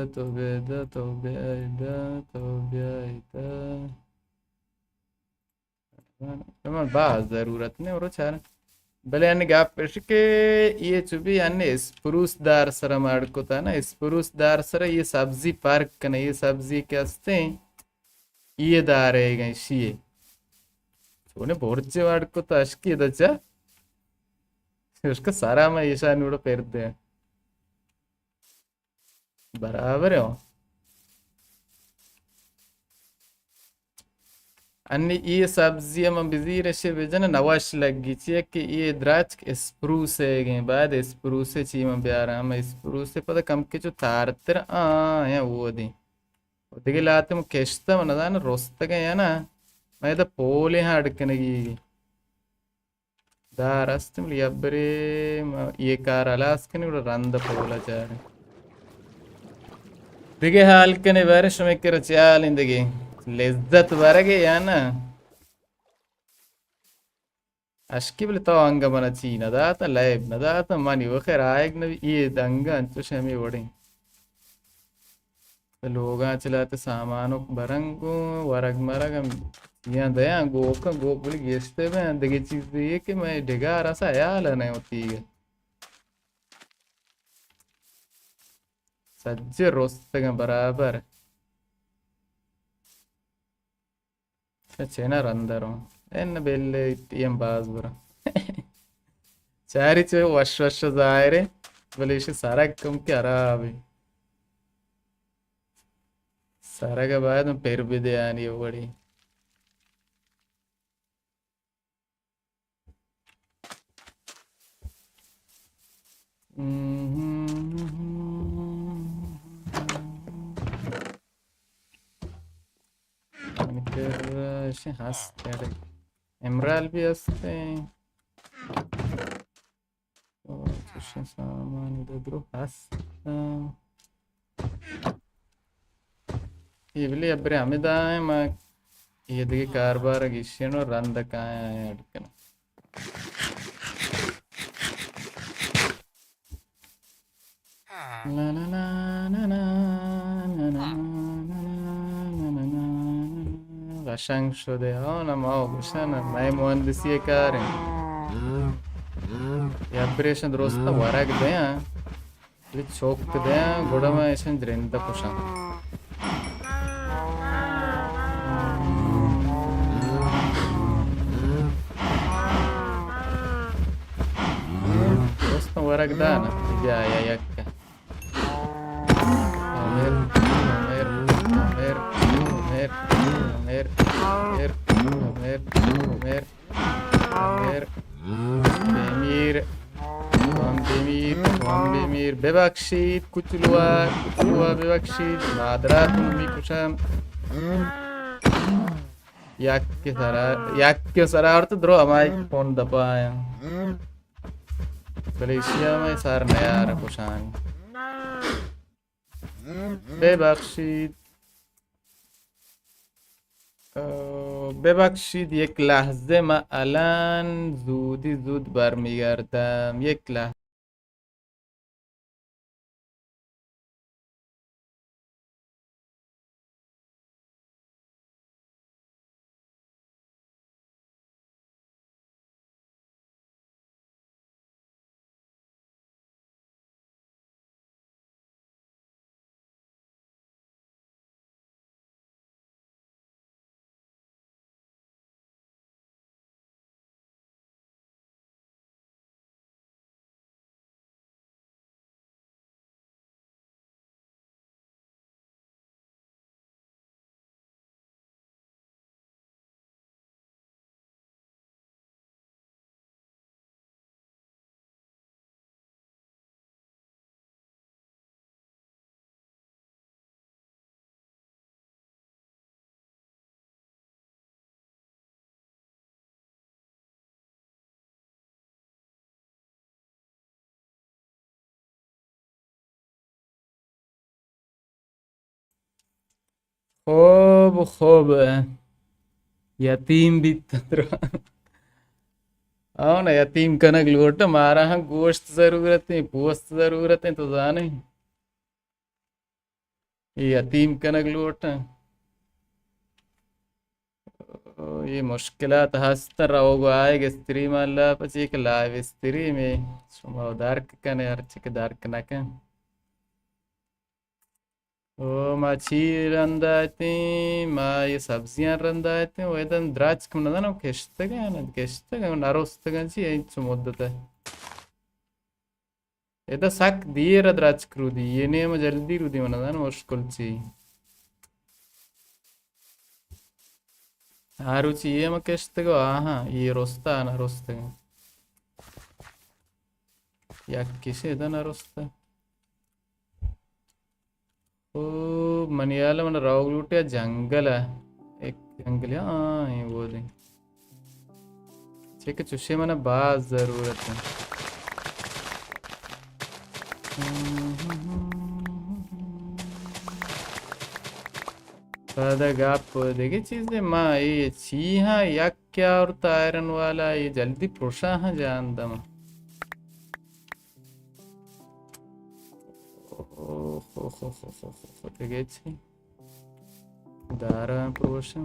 Tamam bazı zaruret ne olur çare. Bale yani gap peşke ये चुभी अन्य स्प्रूस दार सरा मारकोता ना स्प्रूस दार सरा ये सब्जी पार्क करना ये सब्जी के हस्ते ये दार है गई शीए सोने बोर्चे वाडकोता अश्की दचा उसका सारा में ईशा नूडो पेरते हैं बराबर है अन्य ये सब्जियां हम बिजीर शे बेजन नवाश लगी चाहिए कि ये द्राच स्प्रूस है गए बाद स्प्रूस ची हम प्यार हम स्प्रूस पता कम के जो तारतर या वो दी ಒಟ್ಟಿಗೆ ಲಾತ ಕೆಷ್ಟ ಮನದಾನ ರೊಸ್ತಗೆ ಏನ ಮೈದ ಪೋಲಿ ಹಾಡ್ಕನಗಿ दारस्त यब्बरे ये कार अलास्कने उड़ा रंद पोला चारे दिगे हाल कने बारिश में कर चाल इंदगी लज्जत बरगे या ना अश्की बले तो अंग मना चीना दाता लाइब ना दाता मानी वखर आयग न ये दंगा अंचो शमी वड़े तो लोगा चलाते सामानों बरंगो वरग मरग यहाँ दया गोका गोप बोली गेस्टे में दगे चीज ये कि मैं डिगा रसा याल नहीं होती है सज्जे रोस्ते का बराबर चेना रंदरो एन बेल्ले इतियम बाज बरा चारी चे वश जायरे बोले इसे सारा कम के अराबी सारा के बाद में पेर भी दे आनी बड़ी شيء هست يعني امرال بيسته شيء سامان دبرو هست इवली अब्रे हमें दाए मां ये देखिए कारबार गिशियनो रंद काया है अड़कन ना ना ना ना ना ना ना قشنگ شده آنم بشنم من مهندسی کاریم یابریشن درست ورق دیا لی چوک دیا گوڑا ما ایشن درنده پوشم درست ورق دانا یا یکا امیر امیر امیر امیر امیر امیر امیر امیر امیر بمیر بمیر ببخشید کوچولوها ببخشید معذرت میکشم یک سرار تو درو हमारे फोन दबाया मलेशिया में सर नया रखुशान ببخشید ببخشید یک لحظه من الان زود برمیگردم یک لحظه خوب خوب यतीम भी तंद्रो आओ ना यतीम कनक लोट मारा हाँ गोश्त जरूरत है पोस्त जरूरत है तो जाने ये यतीम कनक लोट ये मुश्किलात हस्तर रहोगो आएगा स्त्री माला पची के लाइव स्त्री में सुमा दार्क कने अर्च के दार्क ना कन ओ माछी रंदाती माँ ये सब्जियां रंदाती वो एकदम द्राच कम ना केश्ते का नारोस्त का ची ये चुमोदता ये सक दिए द्राच क्रूदी ये ने म जल्दी रूदी मना ना मुश्किल ची आरुचि ये म केश्ते को आहा ये रोस्ता ना रोस्ता या किसे इधर ना रोस्ता ओ मनियाला मन रावलुटिया जंगल है एक जंगल है हाँ ये वो नहीं चेक चुशे मना बाज जरूरत है पता गप देखिए चीजें माँ ये चीहा या क्या और आयरन वाला ये जल्दी पुरुषा हाँ जान दम हो देखिए ची दारा पुरुषा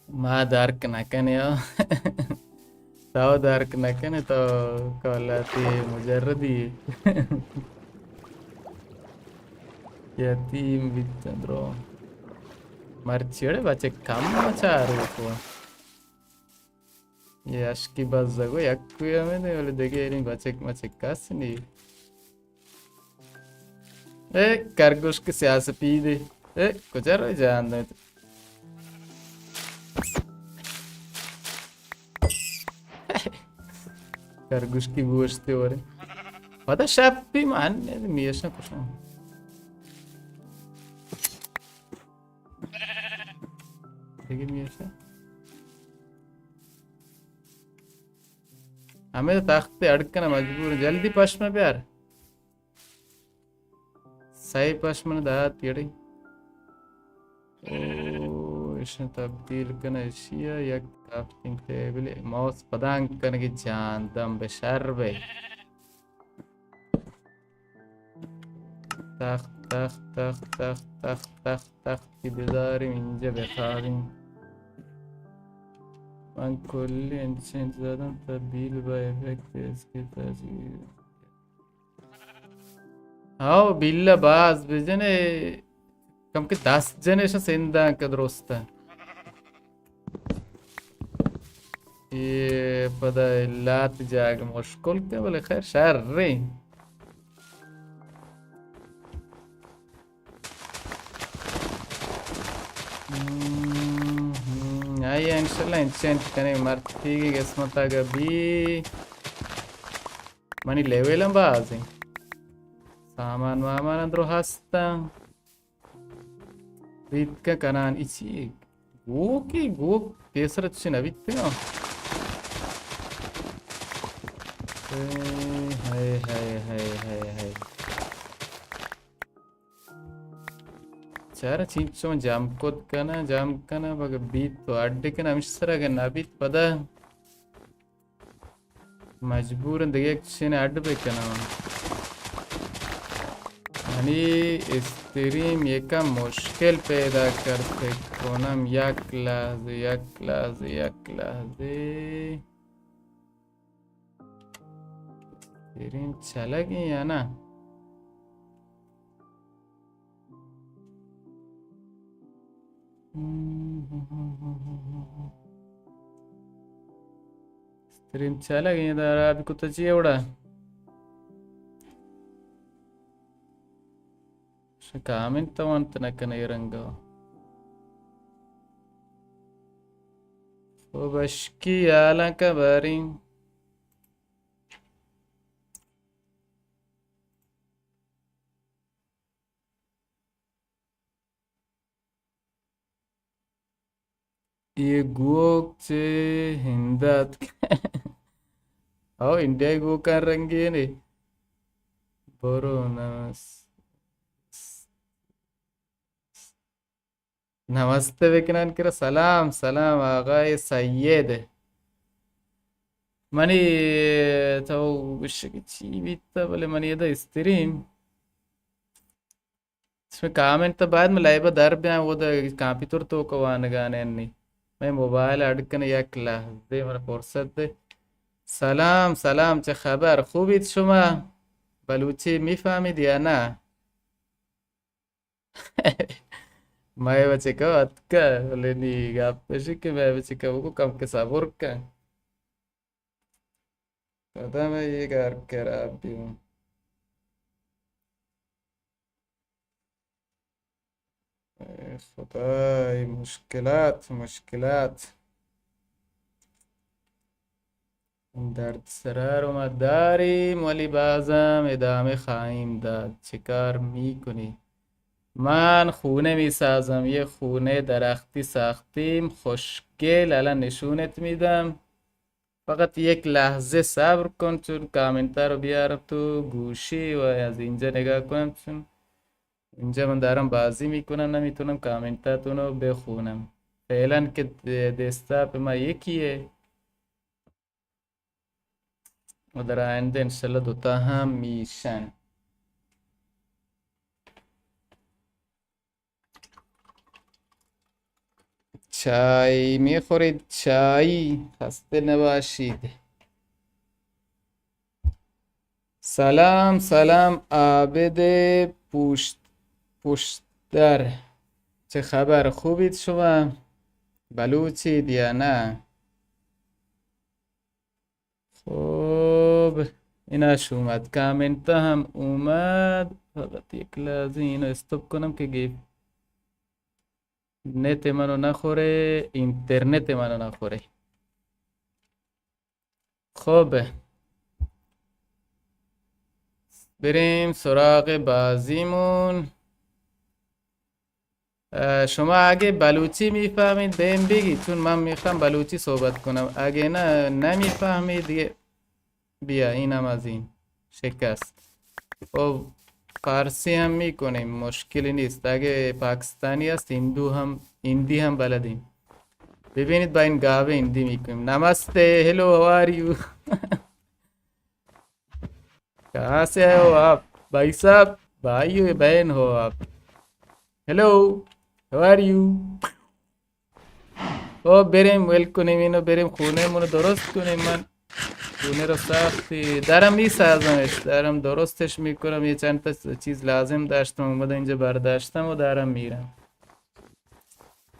माँ दार्क नकने ताऊ दार्क नकने तो कलाती मुजर्रदी यतीम विचंद्रो मर्चियोड़े बच्चे कम मचारू को ये अश्की बस जगो यक्कुया में ने वाले देखे नहीं बच्चे मचे कस नहीं ए करगुश के सियास पी दे ए कुछ रो जान दे करगुश की गोश्त हो रहे पता शैप भी मान मियशा कुछ देखिए मियशा हमें तो ताकते अड़कना मजबूर जल्दी पश्चिम में प्यार सही पश्चिम में दात यड़ी ओ इसे तब्दील करना इशिया या क्राफ्टिंग टेबल माउस पदांग करने की जान दम बेशर बे तख तख तख तख तख तख तख की बिदारी मिंजे बेखारी من كل انشاء زدم تبديل بإفكت اسكي تأثير हाँ बिल्ला बाज बेजने कम के 10 जनरेशन सेंदा का दोस्त है ये पता लात जाग मुश्किल क्या बोले खैर शहर रे आई इंशाल्लाह इंचेंट कने मरती की किस्मत आगे भी मनी लेवल हम बाज़ सामान वामान अंदर हस्ता रीत का कनान इसी गो पेसर अच्छे नवीते ना हाय हाय हाय हाय हाय चारा चीज़ों जाम कना बग बीत तो अड्डे के नाम इस्सरा के नाबीत पदा मजबूरन देखे चीज़ें अड्डे पे कना अनि स्त्रीम ये का मुश्किल पैदा करते कोनम यक लाज़े स्त्रीम चला गई है ना स्त्रीम चला गई है दारा अभी कुछ चाहिए उड़ा कामिन तवांत नकने रंगो वो बश्की आला का बारी ये गुओक चे हिंदत आओ इंडिया गो कर रंगी ने बोरो नमस्ते विकनन किरा सलाम सलाम आगाए सैयद मनी तो विश की चीविता बोले मनी ये तो स्त्रीम इसमें कामेंट तो बाद में लाइव दर पे वो तो कांपितुर तो को वान गाने अन्नी मैं मोबाइल अडकन एक लहजे मन फुर्सत दे سلام سلام چه خبر خوبید شما بلوچی میفهمید یا نه مای بچه که اتکا ولی نی گپ بشی که مای بچه که بگو کم که صبر کن قدم یه گر کراب بیون ای خدای مشکلات مشکلات درد سرا رو ما داریم ولی بازم ادامه خواهیم داد چه کار میکنی من خونه میسازم یه خونه درختی ساختیم خوشگل الان نشونت میدم فقط یک لحظه صبر کن چون کامنت رو بیارم تو گوشی و از اینجا نگاه کنم چون اینجا من دارم بازی میکنم نمیتونم کامنتاتون رو بخونم فعلا که دسکتاپ ما یکیه و در آینده انشالله دوتا هم میشن چای میخورید چای خسته نباشید سلام سلام عابد پشتر چه خبر خوبید شما بلوچید یا نه خب ایناش اومد کامنت هم اومد فقط یک لحظه اینو استوب کنم که گیف نت منو نخوره اینترنت منو نخوره خب بریم سراغ بازیمون شما اگه بلوچی میفهمید بهم بگید چون من میخوام بلوچی صحبت کنم اگه نه نمیفهمید دیگه بیا اینم از این شکست خب فارسی هم میکنیم مشکلی نیست اگه پاکستانی است هندی هم بلدیم ببینید با این گاوه هندی میکنیم नमस्ते हेलो हाउ आर यू कहाँ से आए हो आप भाई साहब भाई हो या बहन हो आप हेलो हाउ आर यू او بریم ول کنیم اینو بریم خونه مونو درست کنیم من خونه رو ساختی دارم میسازمش دارم درستش میکنم یه چند تا چیز لازم داشتم اومدم اینجا برداشتم و دارم میرم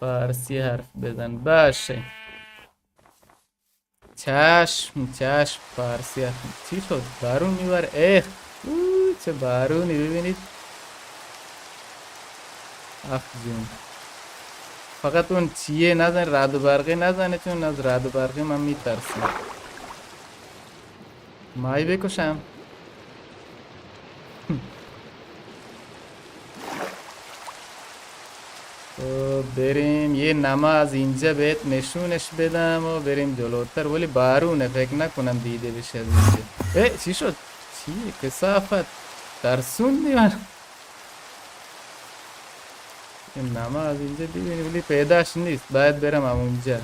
فارسی حرف بزن باشه چشم چشم فارسی حرف چی شد بارون میباره چه بارونی ببینید آخ جون فقط اون چیه نزن رعد و برقی نزنه چون از رعد و برقی من میترسم مایی بکشم تو بریم یه نماز اینجا بهت نشونش بدم و بریم جلوتر ولی بارونه فکر نکنم دیده بشه از اینجا چی شد چیه کثافت ترسوندی من این نماز اینجا ببینی ولی پیداش نیست باید برم اونجا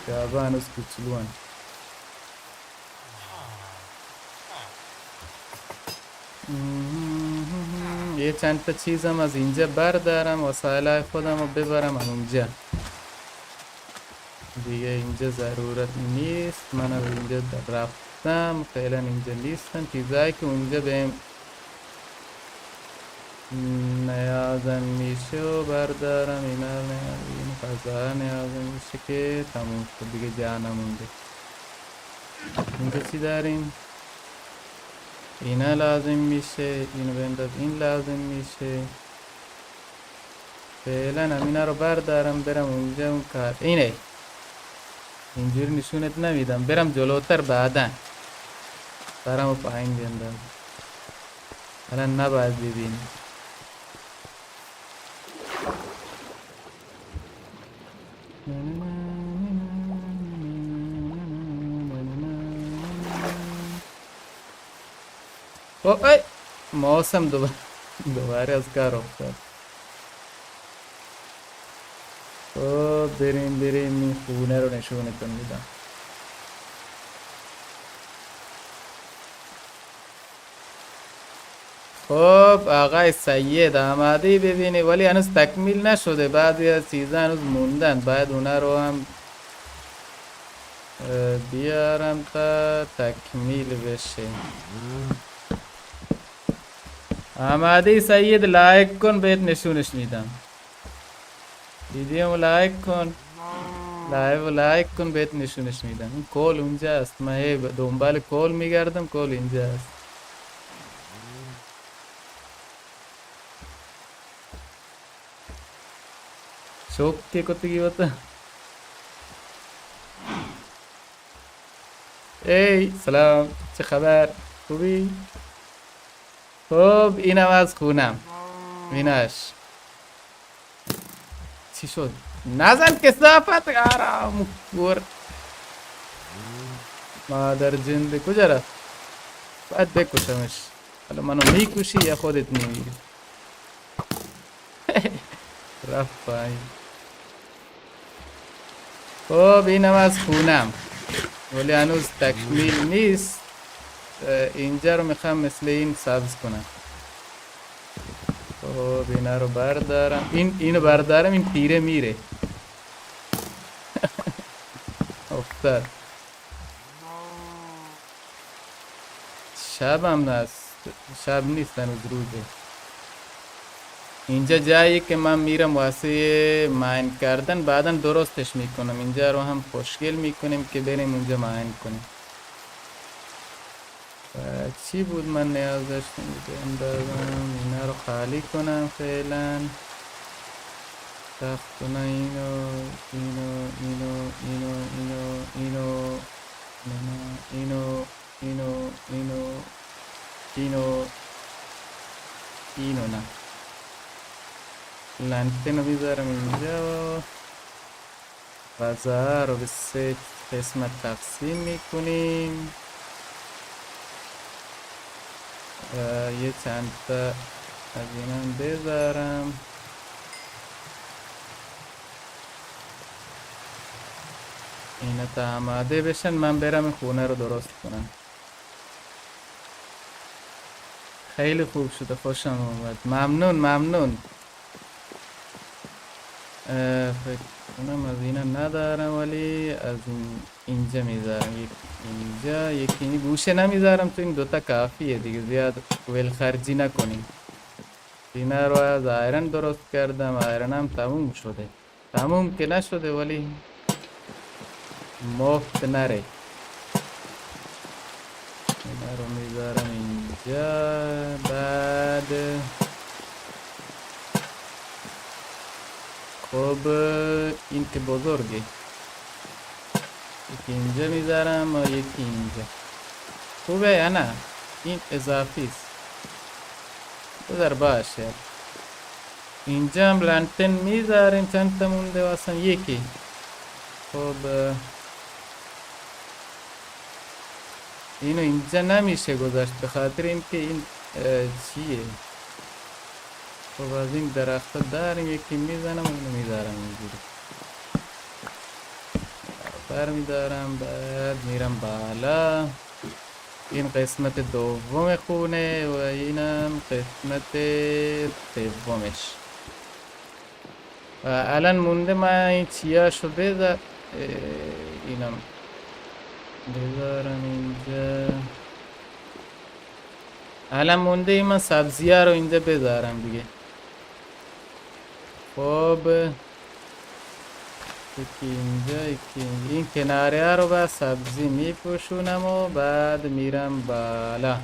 کعبه هنوز کوچولوان یه چند تا چیزم از اینجا بردارم وسایل خودم رو ببرم اونجا دیگه اینجا ضرورت نیست من از اینجا رفتم فعلا اینجا نیستن چیزایی که اونجا بهم نیازم میشه و بردارم اینا این غذا نیازم میشه که تموم شد دیگه جا نمونده اینجا چی داریم اینا لازم میشه اینو بنداز این لازم میشه فعلا همینا رو بردارم برم اونجا اون کار اینه اینجوری نشونت نمیدم برم جلوتر بعدا برم و پایین بیندازم الان نباید ببینی او ای ماسم دوباره از کار افتاد. خب بریم این خونه رو نشونتون میدم. خب آقای سید آماده ببینی ولی هنوز تکمیل نشده، بعضی از چیزا هنوز موندن، باید اونا رو هم بیارم تا تکمیل بشه. آماده سید لایک کن بهت نشونش میدم. ویدیومو لایک کن، لایو لایک کن بهت نشونش میدم. این کل اونجا است، من هی دنبال کل میگردم، کل اینجا است. شوک که کتگی ہوتا. ای سلام، چه خبر؟ خوبی؟ خب اینم از خونم، اینش چی شد؟ نزن کسافت، آرام کور مادر جنده کجا رفت؟ باید بکشمش. حالا منو میکشی یا خودت میمیری؟ رفت پایین. خب اینم از خونم ولی هنوز تکمیل نیست. اینجا رو میخوام مثل این سبز کنم. خب اینا رو بردارم، اینو بردارم، این تیره میره. افتاد. شب هم هست، شب نیست هنوز روزه. اینجا جایی که من میرم واسه ماین کردن، بعدا درستش میکنم. اینجا رو هم خوشگل میکنیم که بریم اونجا ماین کنیم. چی بود من نیاز داشتم اندازم؟ اینا رو خالی کنم فعلا. تختونه اینو اینو اینو اینو اینو اینو اینو اینو اینو اینو اینو نه لنتن رو بیذارم اینجا. فضا رو به 3 قسمت تقسیم میکنیم. یه چند تا از اینم بذارم. اینا تا آماده بشن من برم این خونه رو درست کنم. خیلی خوب شده، خوشم اومد. ممنون. فکر کنم از اینا ندارم ولی از اینجا میذارم. اینجا یکی اینی گوشه نمیذارم تو این دوتا کافیه دیگه، زیاد ویل خرجی نکنیم. اینا رو از آیرن درست کردم، آیرن هم تموم شده. تموم که نشده ولی مفت نره. اینا رو میذارم اینجا. بعد خب این که بزرگه، یکی اینجا میذارم و یکی اینجا. خوبه یا نه؟ این اضافی است، بذار باشه. اینجا هم لانتن میذاریم، چند تا مونده واسم یکی. خب اینو اینجا نمیشه گذاشت به خاطر اینکه این چیه. خب از این درخت داریم، یکی میزنم و اینو میذارم اینجوری برمیدارم. بعد میرم بالا. این قسمت دوم خونه و اینم قسمت سومش. و الان مونده من این چیاشو اینم بذارم اینجا. الان مونده این من سبزی ها رو اینجا بذارم دیگه. خب یکی اینجا یکی اینجا. این کناره ها رو با سبزی میپوشونم و بعد میرم بالا.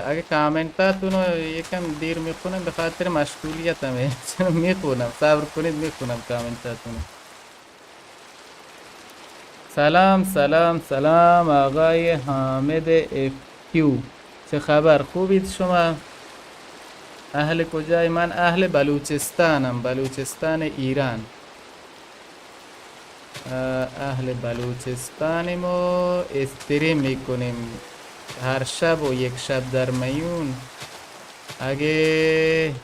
اگه کامنتاتون رو یکم دیر میخونم به خاطر مشغولیتمه. چون میخونم، صبر کنید میخونم کامنتاتون. سلام سلام سلام آقای حامد اف کیو، چه خبر؟ خوبید شما؟ اهل کجای؟ من اهل بلوچستانم، بلوچستان ایران. اهل بلوچستانیم و استریم میکنیم هر شب و یک شب در میون. اگه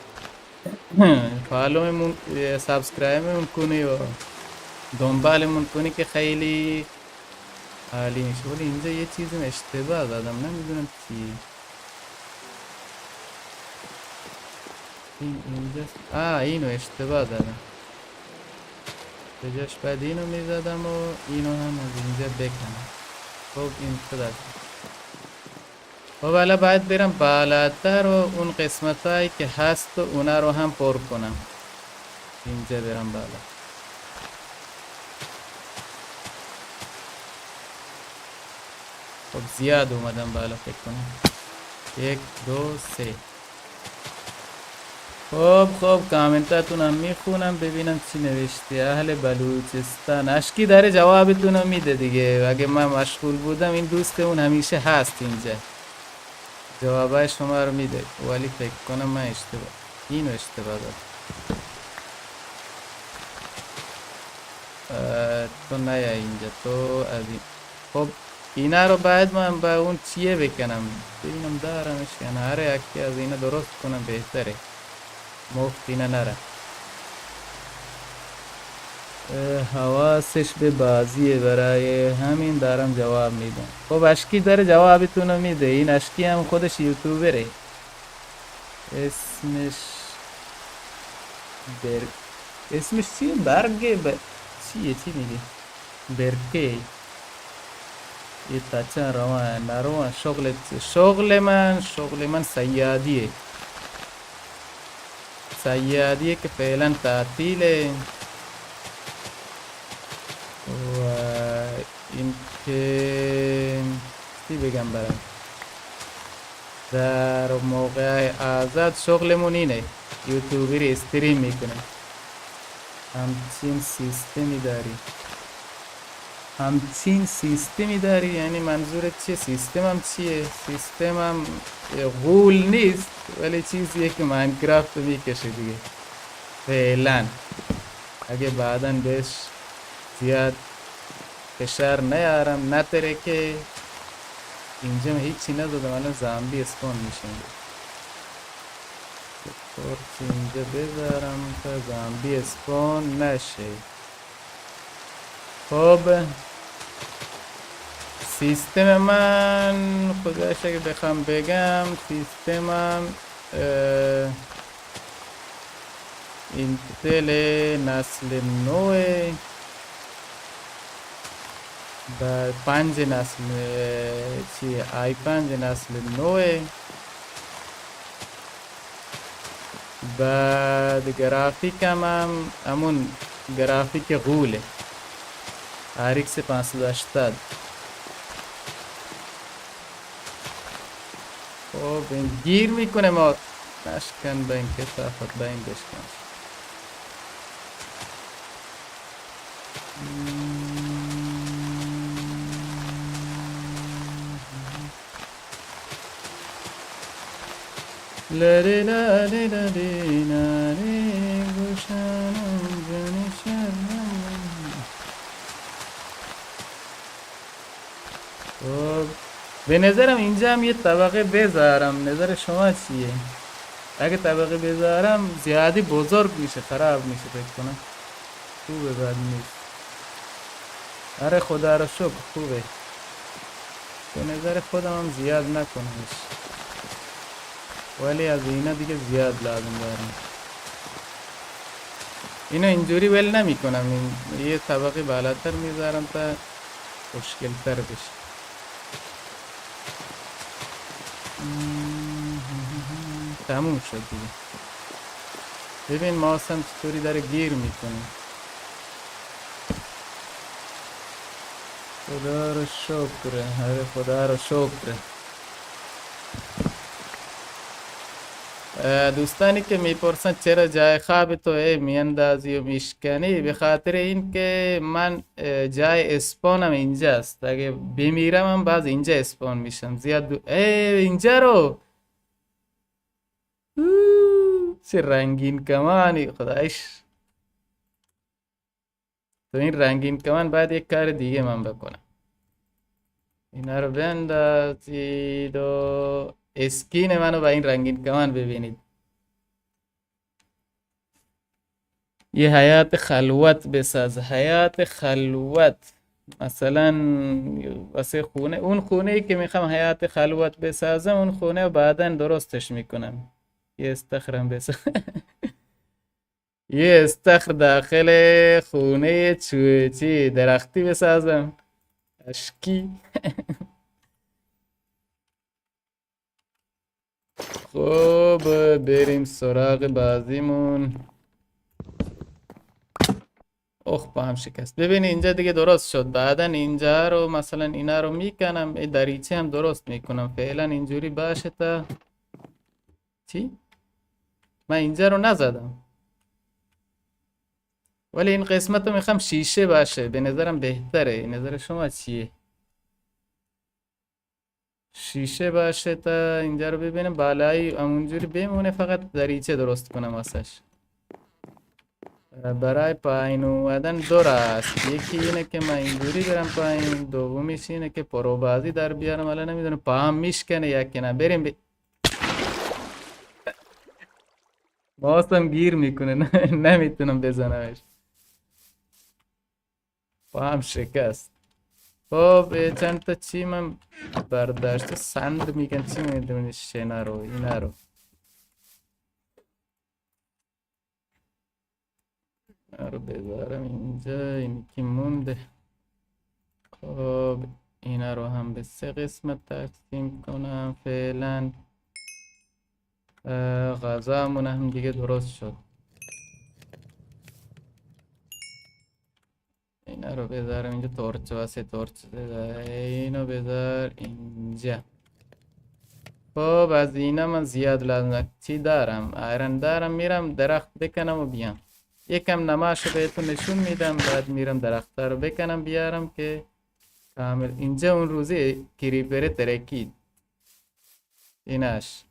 فالومون سابسکرایبمون کنی و دنبالمون کنی که خیلی عالی میشه. ولی اینجا یه چیزی اشتباه دادم، نمیدونم چی. اینجا اینو اشتباه دادم، به جاش بعد اینو میزدم و اینو هم از اینجا بکنم. خب این شد. خب حالا باید برم بالاتر و اون قسمت هایی که هست و اونا رو هم پر کنم. اینجا برم بالا. خب زیاد اومدم بالا فکر کنم. 1 2 3. خب کامنتاتون هم میخونم ببینم چی نوشتی. اهل بلوچستان اشکی داره جوابتون رو میده دیگه. اگه من مشغول بودم این دوستمون همیشه هست اینجا، جوابای شما رو میده. ولی فکر کنم من اینو اشتباه دادم. تو نیا اینجا، تو از این. خب اینا رو باید من با اون چیه بکنم ببینم دارمش یا نه. هر یکی از اینا درست کنم بهتره، مفت اینا نره. حواسش به بازیه، برای همین دارم جواب میدم. خب اشکی داره جوابتون رو میده. این اشکی هم خودش یوتیوبره. اسمش اسمش چیه؟ چیه؟ چی میگه؟ برکه. یه تچه روان نروان. شغل من سیادیه که فعلا تعطیله. و این که چی بگم برم، در موقع آزاد شغلمون اینه، یوتیوبری استریم میکنه. همچین سیستمی داری؟ یعنی منظورت چیه؟ سیستمم چیه؟ سیستمم غول نیست ولی چیزیه که ماینکرافت میکشه دیگه فعلا. اگه بعدا بهش زیاد فشار نیارم نتره که اینجا هیچی ندادم. الان زامبی اسپون میشه. تورچ اینجا بذارم تا زامبی اسپون نشه. خب سیستم من خودش اگه بخوام بگم، سیستمم اینتل نسل 9 بعد 5 نسل i5 نسل 9. بعد گرافیکم هم همون گرافیک غوله، RX 580. خب این گیر میکنه ما نشکن به این کسافت به این بشکن. لری لری لری لری گوشانم جنشم. خب به نظرم اینجا هم یه طبقه بذارم. نظر شما چیه؟ اگه طبقه بذارم زیادی بزرگ میشه، خراب میشه فکر کنم. خوبه بد نیست. آره خدا رو شکر خوبه. به نظر خودم هم زیاد نکنمش، ولی از اینا دیگه زیاد لازم دارم. اینو اینجوری ول نمی کنم، یه طبقه بالاتر میذارم تا خوشگل تر بشه. تموم شد دیگه. ببین ماسم چطوری داره گیر میکنه. خدا رو شکره. آره خدا رو شکره. دوستانی که میپرسن چرا جای خواب تو میاندازی و میشکنی، به خاطر این که من جای اسپانم اینجاست. اگه بمیرم هم باز اینجا اسپان میشم. زیاد اینجا رو چه رنگین کمانی خدایش. تو این رنگین کمان باید یک کار دیگه من بکنم. اینا رو بندازید و اسکین منو با این رنگین کمان ببینید. یه حیات خلوت بساز، حیات خلوت. مثلا واسه خونه، اون خونه ای که میخوام حیات خلوت بسازم، اون خونه رو بعدا درستش میکنم. یه استخرم بساز. یه استخر داخل خونه چی درختی بسازم. اشکی. خب بریم سراغ بازیمون. اخ با هم شکست. ببین اینجا دیگه درست شد. بعدا اینجا رو مثلا اینا رو میکنم، این دریچه هم درست میکنم. فعلا اینجوری باشه تا چی؟ من اینجا رو نزدم، ولی این قسمت رو میخوام شیشه باشه. به نظرم بهتره. نظر شما چیه؟ شیشه باشه تا اینجا رو ببینم. بالایی اونجوری بمونه، فقط دریچه درست کنم واسش. برای پایین اومدن دو راه است. یکی اینه که من اینجوری برم پایین، دومیش اینه که پروبازی در بیارم. الان نمیدونم پاهم میشکنه یا که نه. بریم ماستم گیر میکنه. نمیتونم بزنمش. پاهم شکست. خب چند تا چی من برداشت. سند میگن چی میدونی؟ شنا رو اینا رو بذارم اینجا. این که مونده. خب اینا رو هم به 3 قسمت تقسیم کنم فعلا. غذامون هم دیگه درست شد. اینا رو بذارم اینجا. تورچ واسه تورچ اینو بذار اینجا. خب از اینا من زیاد لازم چی دارم؟ ایرن دارم. میرم درخت بکنم و بیام. یکم نماشو بهتون نشون میدم، بعد میرم درخت رو بکنم بیارم که کامل. اینجا اون روزی کریپر ترکید ایناش،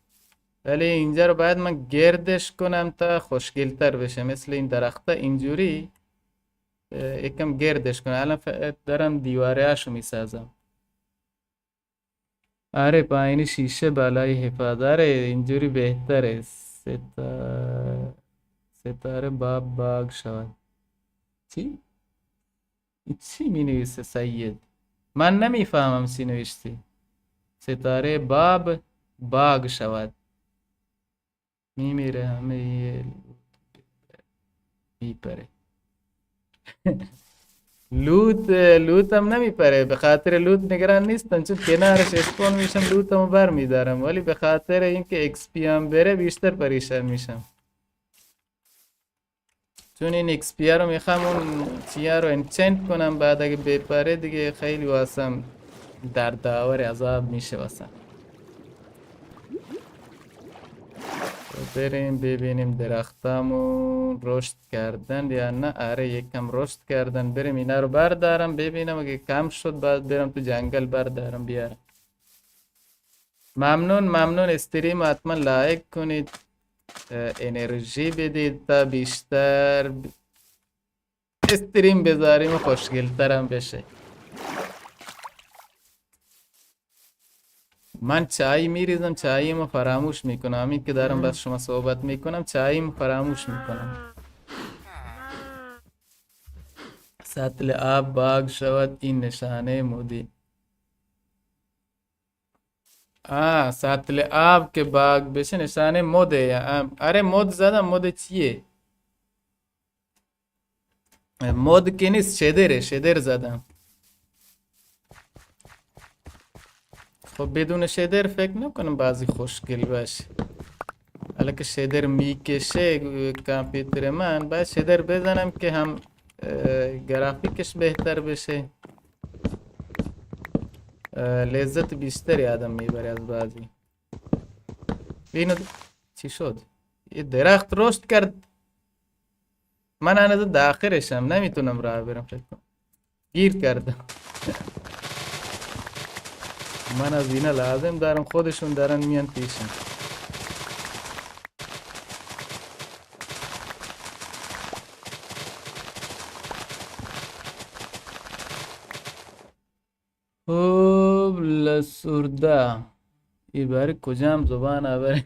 ولی اینجا رو باید من گردش کنم تا خوشگلتر بشه. مثل این درخته اینجوری یکم گردش کنم. الان دارم دیواره هاشو میسازم. آره پایین شیشه بالای حفاظت. اینجوری بهتره. ستاره باب باگ شود. چی؟ چی می نویسه سید؟ من نمیفهمم چی نوشتی. ستاره باب باگ شود. میمیره همه میپره. لوت هم نمیپره. به خاطر لوت نگران نیستم، چون کنارش اسپون میشم لوتمو بر میدارم، ولی به خاطر اینکه ایکس پی هم بره بیشتر پریشان میشم. چون این ایکس پی رو میخوام اون چیه رو انچنت کنم، بعد اگه بپره دیگه خیلی واسم در داور عذاب میشه واسم. بریم ببینیم درختامون رشد کردن یا نه. آره یکم رشد کردن. بریم اینا رو بردارم ببینم، اگه کم شد بعد برم تو جنگل بردارم بیارم. ممنون. استریم حتما لایک کنید، انرژی بدید تا بیشتر استریم بذاریم و خوشگلترم بشه. من چای میریزم، چاییمو فراموش میکنم. همین که دارم با شما صحبت میکنم چاییمو فراموش میکنم. سطل آب باگ شود. این نشانه مودی. سطل آب که باگ بشه نشانه موده. آره مود زدم. مود چیه؟ مود که نیست، شدر زدم. خب بدون شدر فکر نکنم بازی خوشگل باشه. حالا که شدر میکشه کامپیوتر من، باید شدر بزنم که هم گرافیکش بهتر بشه. لذت بیشتری آدم میبره از بازی. اینو چی شد؟ یه درخت رشد کرد. من هنوز داخلشم، نمیتونم راه برم. فکر کنم گیر کردم. من از اینا لازم دارم، خودشون دارن میان پیشم. خب لسرده ای برای کجام زبان آوری.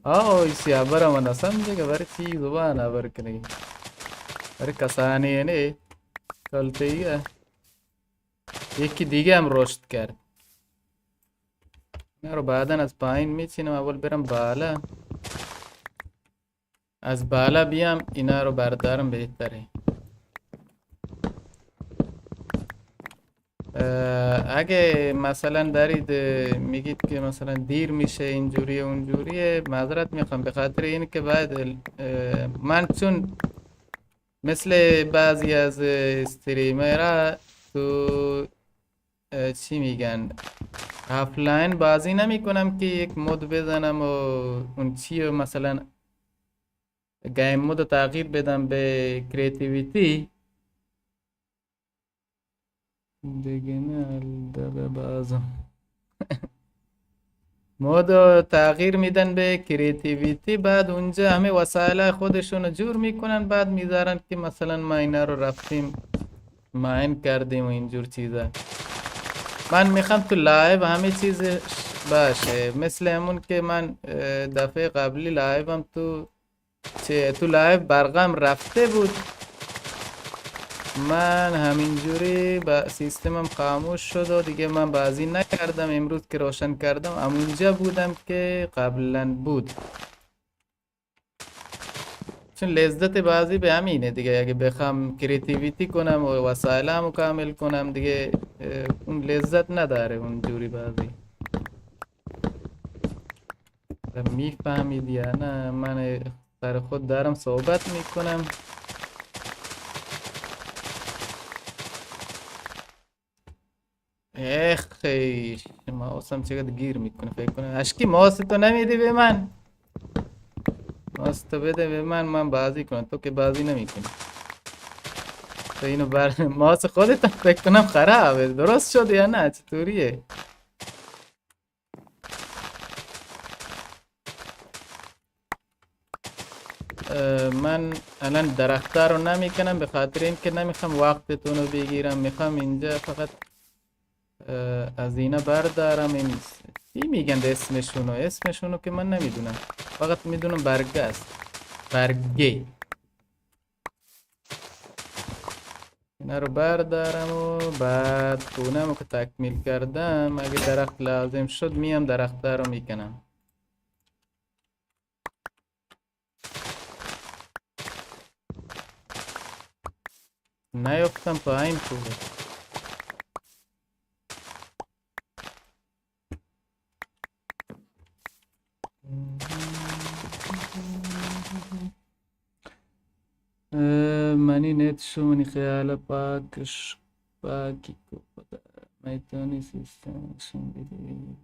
ایسی آبر من اصلا دیگه برای چی زبان آور کنی؟ برای کسانی نه کلته ایه. یکی دیگه هم رشد کرد. اینا رو بعدا از پایین میچینم، اول برم بالا. از بالا بیام اینا رو بردارم بهتره. اگه مثلا دارید میگید که مثلا دیر میشه اینجوری اونجوریه، معذرت میخوام به خاطر این که بعد من چون مثل بعضی از استریمرها تو چی میگن آفلاین بازی نمی کنم که یک مود بزنم و اون چی و مثلا گیم مود تغییر بدم به کریتیویتی دیگه. نه دقیقه بازم مود رو تغییر میدن به کریتیویتی، بعد اونجا همه وسایل خودشون رو جور میکنن، بعد میذارن که مثلا ما اینا رو رفتیم ماین کردیم و اینجور چیزا. من میخوام تو لایو همه چیز باشه، مثل همون که من دفعه قبلی لایوم تو لایو برقم رفته بود، من همینجوری با سیستمم خاموش شد و دیگه من بازی نکردم. امروز که روشن کردم همونجا بودم که قبلا بود، چون لذت بازی به همینه دیگه. اگه بخوام کریتیویتی کنم و وسایلمو کامل کنم دیگه اون لذت نداره اونجوری بازی. میفهمید یا نه؟ من سر خود دارم صحبت میکنم. خیش ماوسم چقدر گیر میکنه. فکر کنم اشکی ماوس تو نمیدی به من. ماوس تو بده به من بازی کنم، تو که بازی نمیکنی. تو اینو بر ماوس خودت فکر کنم خرابه. درست شد یا نه؟ چطوریه؟ من الان درخت‌ها رو نمیکنم به خاطر اینکه نمیخوام وقتتون رو بگیرم. میخوام اینجا فقط از اینا بردارم. این چی میگن اسمشونو که من نمیدونم، فقط میدونم برگه است. برگه. اینا رو بردارم و بعد خونم که تکمیل کردم اگه درخت لازم شد میام درخت رو میکنم. نیفتم پایین خوبه. منی نت شونی خیال پاکش پاکی کو خدا میتونی سیستمشون بدی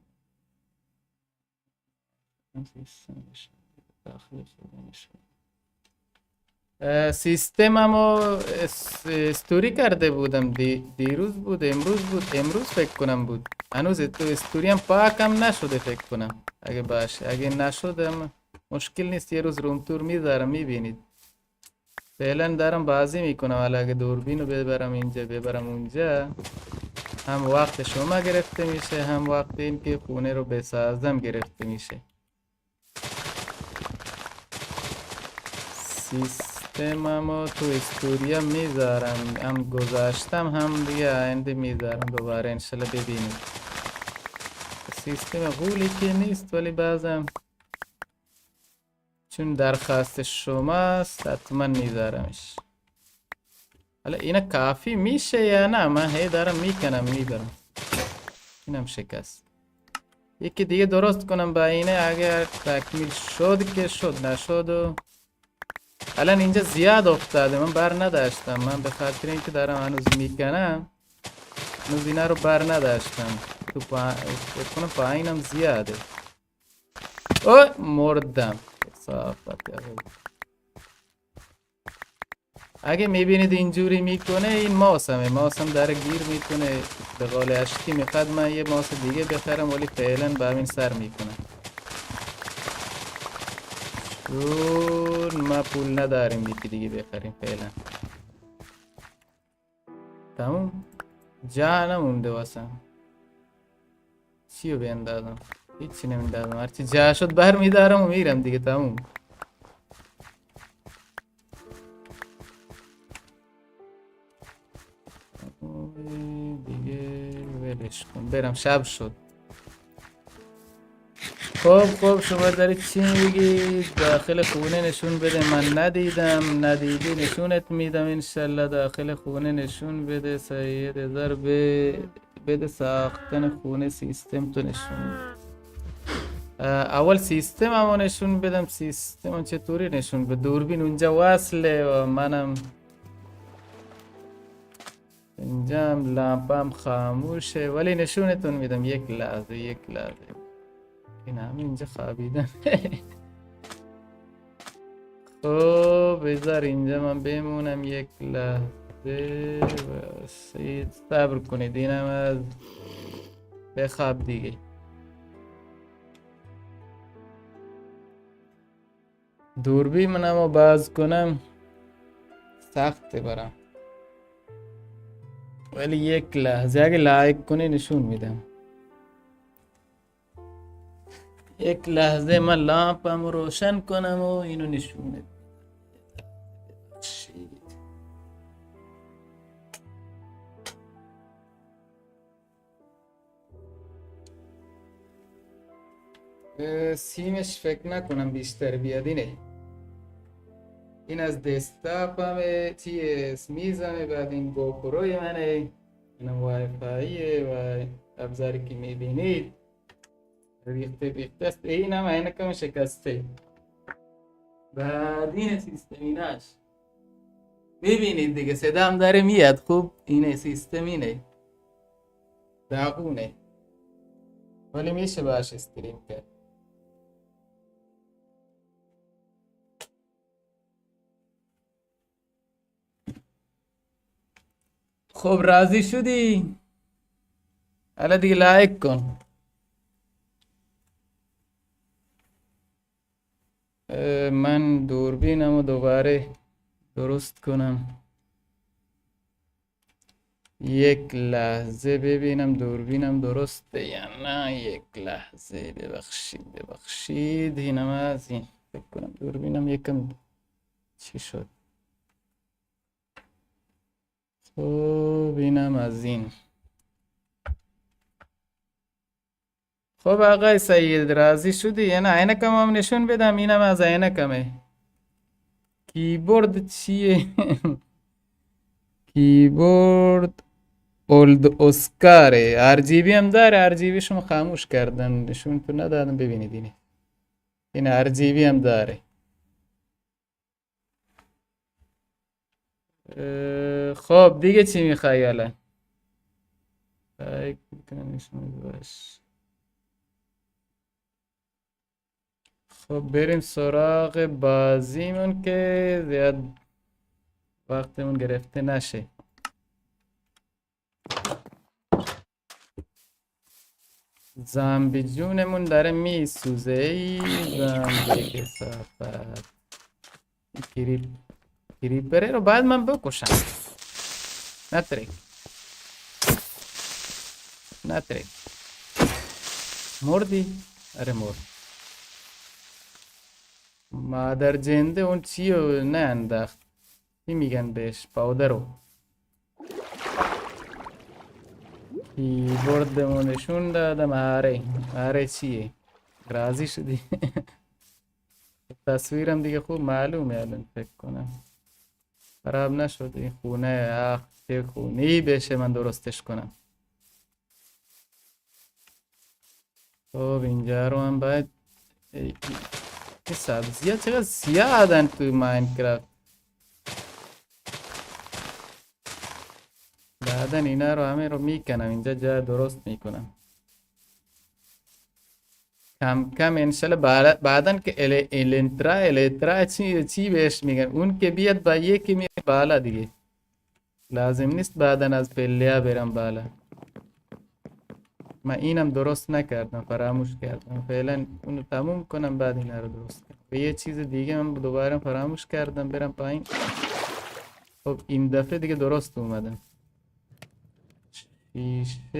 سیستمشون داخل خودشون. سیستممو استوری کرده بودم دیروز بود امروز فکر کنم بود. هنوز تو استوریم پاکم نشده فکر کنم. اگه باشه، اگه نشدم مشکل نیست، یه روز روم تور میذارم میبینید. فعلا دارم بازی میکنم، حالا اگه دوربینو ببرم اینجا ببرم اونجا هم وقت شما گرفته میشه هم وقت این که خونه رو بسازم گرفته میشه. سیستممو تو استوریا میذارم، هم گذاشتم هم دیگه آینده میذارم دوباره انشالله ببینید. سیستم غولی که نیست ولی بعضم چون درخواست شماست حتما میذارمش. حالا اینا کافی میشه یا نه؟ من هی دارم میکنم میبرم. اینم شکست. یکی دیگه درست کنم با اینه، اگر تکمیل شد که شد، نشد و الان اینجا زیاد افتاده من بر نداشتم. من به خاطر اینکه دارم هنوز میکنم هنوز اینا رو بر نداشتم. تو کنم پایینم زیاده. مردم. صافت. اگه میبینید اینجوری میکنه این ماسمه، ماسم داره گیر میکنه. به قول اشکی میخواد من یه ماس دیگه بخرم ولی فعلا به همین سر میکنه چون ما پول نداریم یکی دیگه بخریم فعلا. تموم جا نمونده واسم. چیو بیندازم؟ هیچی نمیندازم، هرچی جا شد بر میدارم و میرم دیگه. تموم. دیگه ولش کن برم، شب شد. خب شما دارید چی میگید؟ داخل خونه نشون بده. من ندیدم، ندیدی نشونت میدم انشالله. داخل خونه نشون بده. سید هزار بده ساختن خونه سیستم تو نشون. اول سیستم همو نشون بدم. سیستم چطوری نشون به؟ دوربین اونجا وصله و منم اینجا هم لامپم خاموشه ولی نشونتون میدم. یک لحظه این همه اینجا خوابیدن. خب بذار اینجا من بمونم یک لحظه. بسید صبر کنید اینم از بخواب دیگه. دوربین منم باز کنم سخته برام ولی یک لحظه اگه لایک کنی نشون میدم. یک لحظه من لامپم روشن کنم و اینو نشونه. سیمش فکر نکنم بیشتر بیاد. این از دسکتاپمه، TS میزمه، بعد این گوپروی منه، اینم وای فاییه و ابزاری که میبینید ریخته است. اینم عینکم شکسته. بعد این سیستمیناش میبینید دیگه صدام داره میاد. خوب این سیستمینه داغونه ولی میشه باش استریم کرد. خب راضی شدی؟ حالا دیگه لایک کن. من دوربینمو دوباره درست کنم. یک لحظه ببینم دوربینم درسته یا نه. یک لحظه ببخشید اینم از این. فکر کنم دوربینم یکم چی شد. خب اینم از این. خب آقای سید راضی شدی یا نه؟ عینکم هم نشون بدم. اینم از عینکمه. کیبورد چیه؟ کیبورد اولد اسکاره. RGB هم داره. RGB شما خاموش کردن نشون تو ندادم. ببینید این RGB هم داره. خب دیگه چی میخوای الان؟ خب بریم سراغ بازیمون که زیاد وقتمون گرفته نشه. زامبی جونمون داره میسوزه. ای زامبی کسافت. کریپره رو بعد من بکشم. نترک مردی؟ آره مرد. مادر جنده اون چیو نه انداخت. چی میگن بهش؟ پاودرو. کیبوردمو نشون دادم. آره چیه؟ راضی شدی؟ تصویرم دیگه خوب معلومه الان فکر کنم. خراب نشد این خونه. چه خونه‌ای بشه من درستش کنم. خب اینجا رو هم باید این سبزی ها چقدر زیادن توی ماینکرافت. بعدا اینا رو همه رو میکنم اینجا جا درست میکنم. کم کم انشالله بعدن که الترا چی بهش میگن اون که بیاد با یکی میره بالا دیگه، لازم نیست بعدن از پله برم بالا. من اینم درست نکردم، فراموش کردم، فعلا اونو تموم کنم بعد اینا رو درست کنم. و یه چیز دیگه من دوباره فراموش کردم برم پایین. خب این دفعه دیگه درست اومدم. شیشه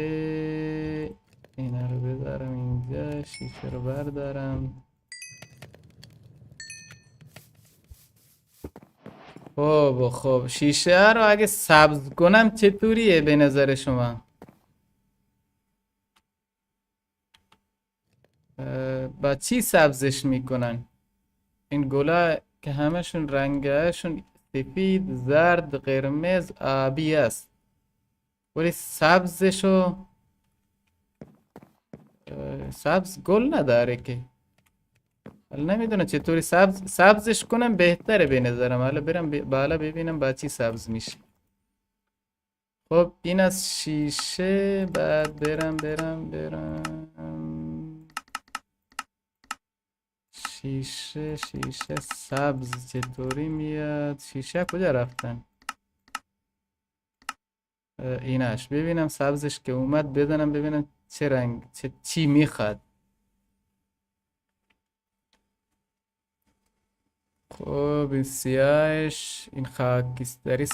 اینا رو بذارم اینجا، شیشه رو بردارم. خب شیشه رو اگه سبز کنم چطوریه به نظر شما؟ با چی سبزش میکنن؟ این گلا که همشون رنگشون سفید، زرد، قرمز، آبی است، ولی سبزشو سبز گل نداره که. حالا نمیدونم چطوری سبزش کنم بهتره به نظرم. حالا برم بالا ببینم با چی سبز میشه. خب این از شیشه، بعد برم شیشه سبز چطوری میاد؟ شیشه کجا رفتن؟ ایناش ببینم سبزش که اومد بدنم ببینم چه رنگ چی میخواد. خب این سیاهش، این خاکستری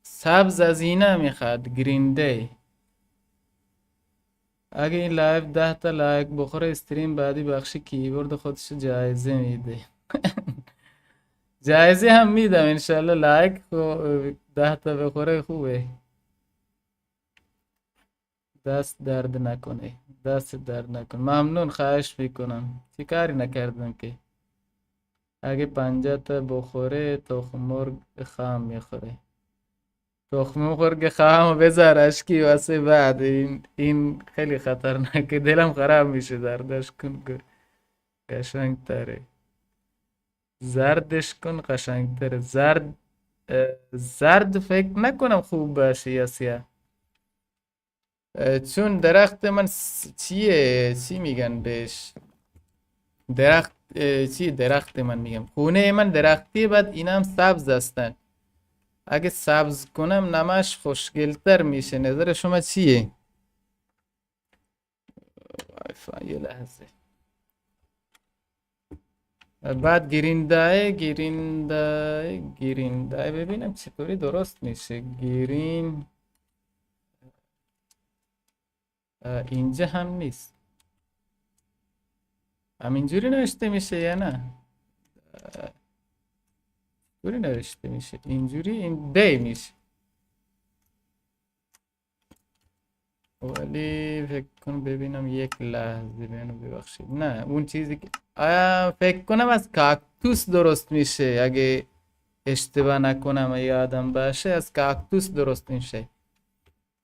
سبز از اینا میخواد، گرین دی. اگه این لایف 10 تا لایک بخوره استریم بعدی بخشی کیبورد خودش جایزه میده. جایزه هم میدم انشالله. لایک 10 تا بخوره خوبه. دست درد نکنه. ممنون، خواهش میکنم. چی کاری نکردم که. اگه 50 تا بخوره تخم مرغ خام میخوره. تخم مرغ خام بذار اشکی واسه بعد. این خیلی خطرناکه، دلم خراب میشه. زردش کن قشنگ تره. زردش کن قشنگ تره. زرد فکر نکنم خوب باشه یا سیاه. چون درخت من چی میگن بهش؟ درخت چی درخت من میگم، خونه من درختی، بعد اینا هم سبز هستن. اگه سبز کنم نمش خوشگلتر میشه. نظر شما چیه؟ یه لحظه. بعد گرین دای ببینم چطوری درست میشه. اینجا هم نیست. همینجوری نوشته میشه یا نه؟ اینجوری نوشته میشه. اینجوری این دی میشه. ولی فکر کنم ببینم یک لحظه منو ببخشید. نه اون چیزی که فکر کنم از کاکتوس درست میشه، اگه اشتباه نکنم یادم باشه از کاکتوس درست میشه.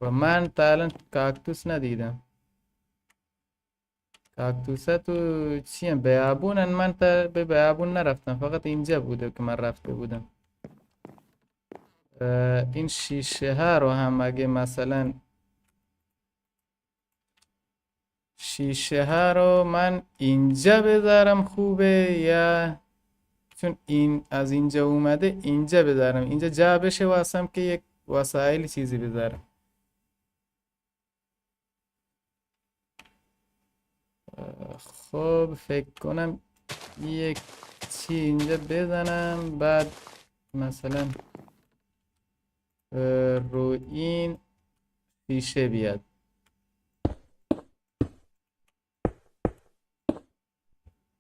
و من تا الان کاکتوس ندیدم. کاکتوس ها تو چی هم بیابونن؟ من تا به بیابون نرفتم، فقط اینجا بوده که من رفته بودم. این شیشه ها رو هم اگه مثلا شیشه ها رو من اینجا بذارم خوبه، یا چون این از اینجا اومده اینجا بذارم اینجا جا بشه واسم که یک وسایل چیزی بذارم. خب فکر کنم یک چی اینجا بزنم، بعد مثلا رو این شیشه بیاد.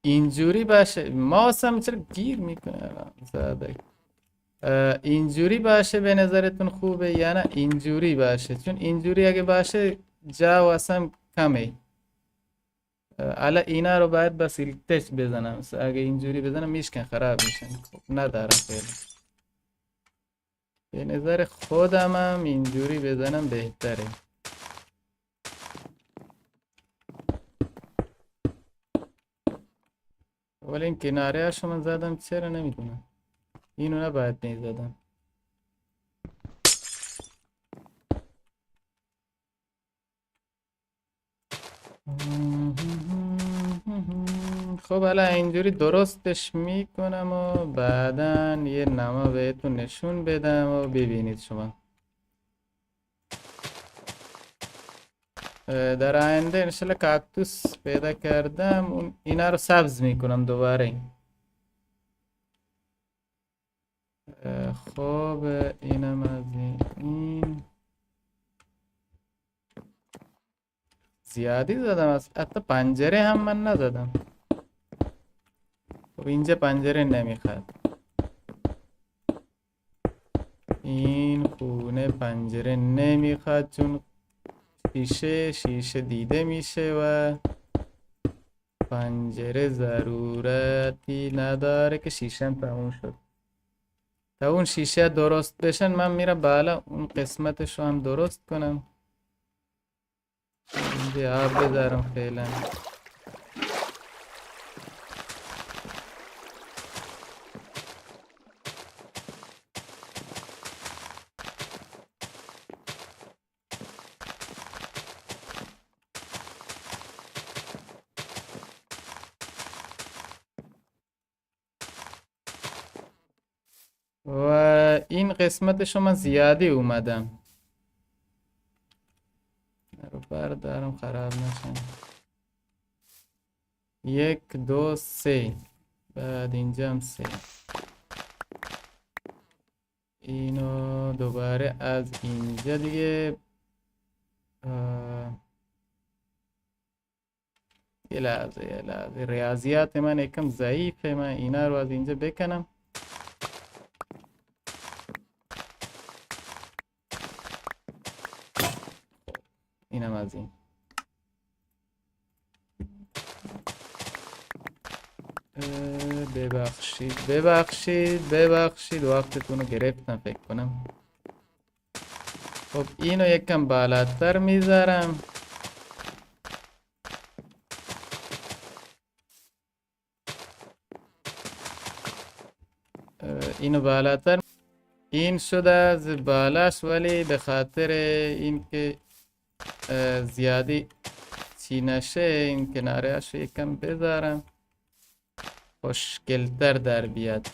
اینجوری باشه. ماسم چرا گیر میکنه زاده. اینجوری باشه به نظرتون خوبه یا نه اینجوری باشه؟ چون اینجوری اگه باشه جا واسم کمه. حالا اینا رو باید با سیلکتش بزنم. اگه اینجوری بزنم میشکن، خراب میشن. خب ندارم فعلا. به نظر خودم هم اینجوری بزنم بهتره. ولی این کناره هاشو من زدم، چرا نمیدونم. اینو نباید میزدم. خب الان اینجوری درستش میکنم و بعدا یه نما بهتون نشون بدم و ببینید شما. در آینده انشالله کاکتوس پیدا کردم اینا رو سبز میکنم دوباره. خب اینم از این زیادی زدم، از حتی پنجره هم من نزدم. خب اینجا پنجره نمیخواد، این خونه پنجره نمیخواد چون شیشه دیده میشه و پنجره ضرورتی نداره که شیشه هم تموم شد. تا اون شیشه درست بشن من میرم بالا اون قسمتش رو هم درست کنم. اینجا آب بذارم فعلا. و این قسمتش رو من زیادی اومدم رو بردارم خراب نشن. 1 2 3 بعد اینجا هم 3. اینو دوباره از اینجا دیگه یه لحظه ریاضیات من یکم ضعیفه، من اینا رو از اینجا بکنم. اینم از این. ببخشید وقتتون رو گرفتم فکر کنم. خب اینو یکم بالاتر میذارم. اینو بالاتر، این شده از بالاش، ولی به خاطر اینکه زیادی چی نشه این کنارهاش یکم بذارم خوشگلتر در بیاد.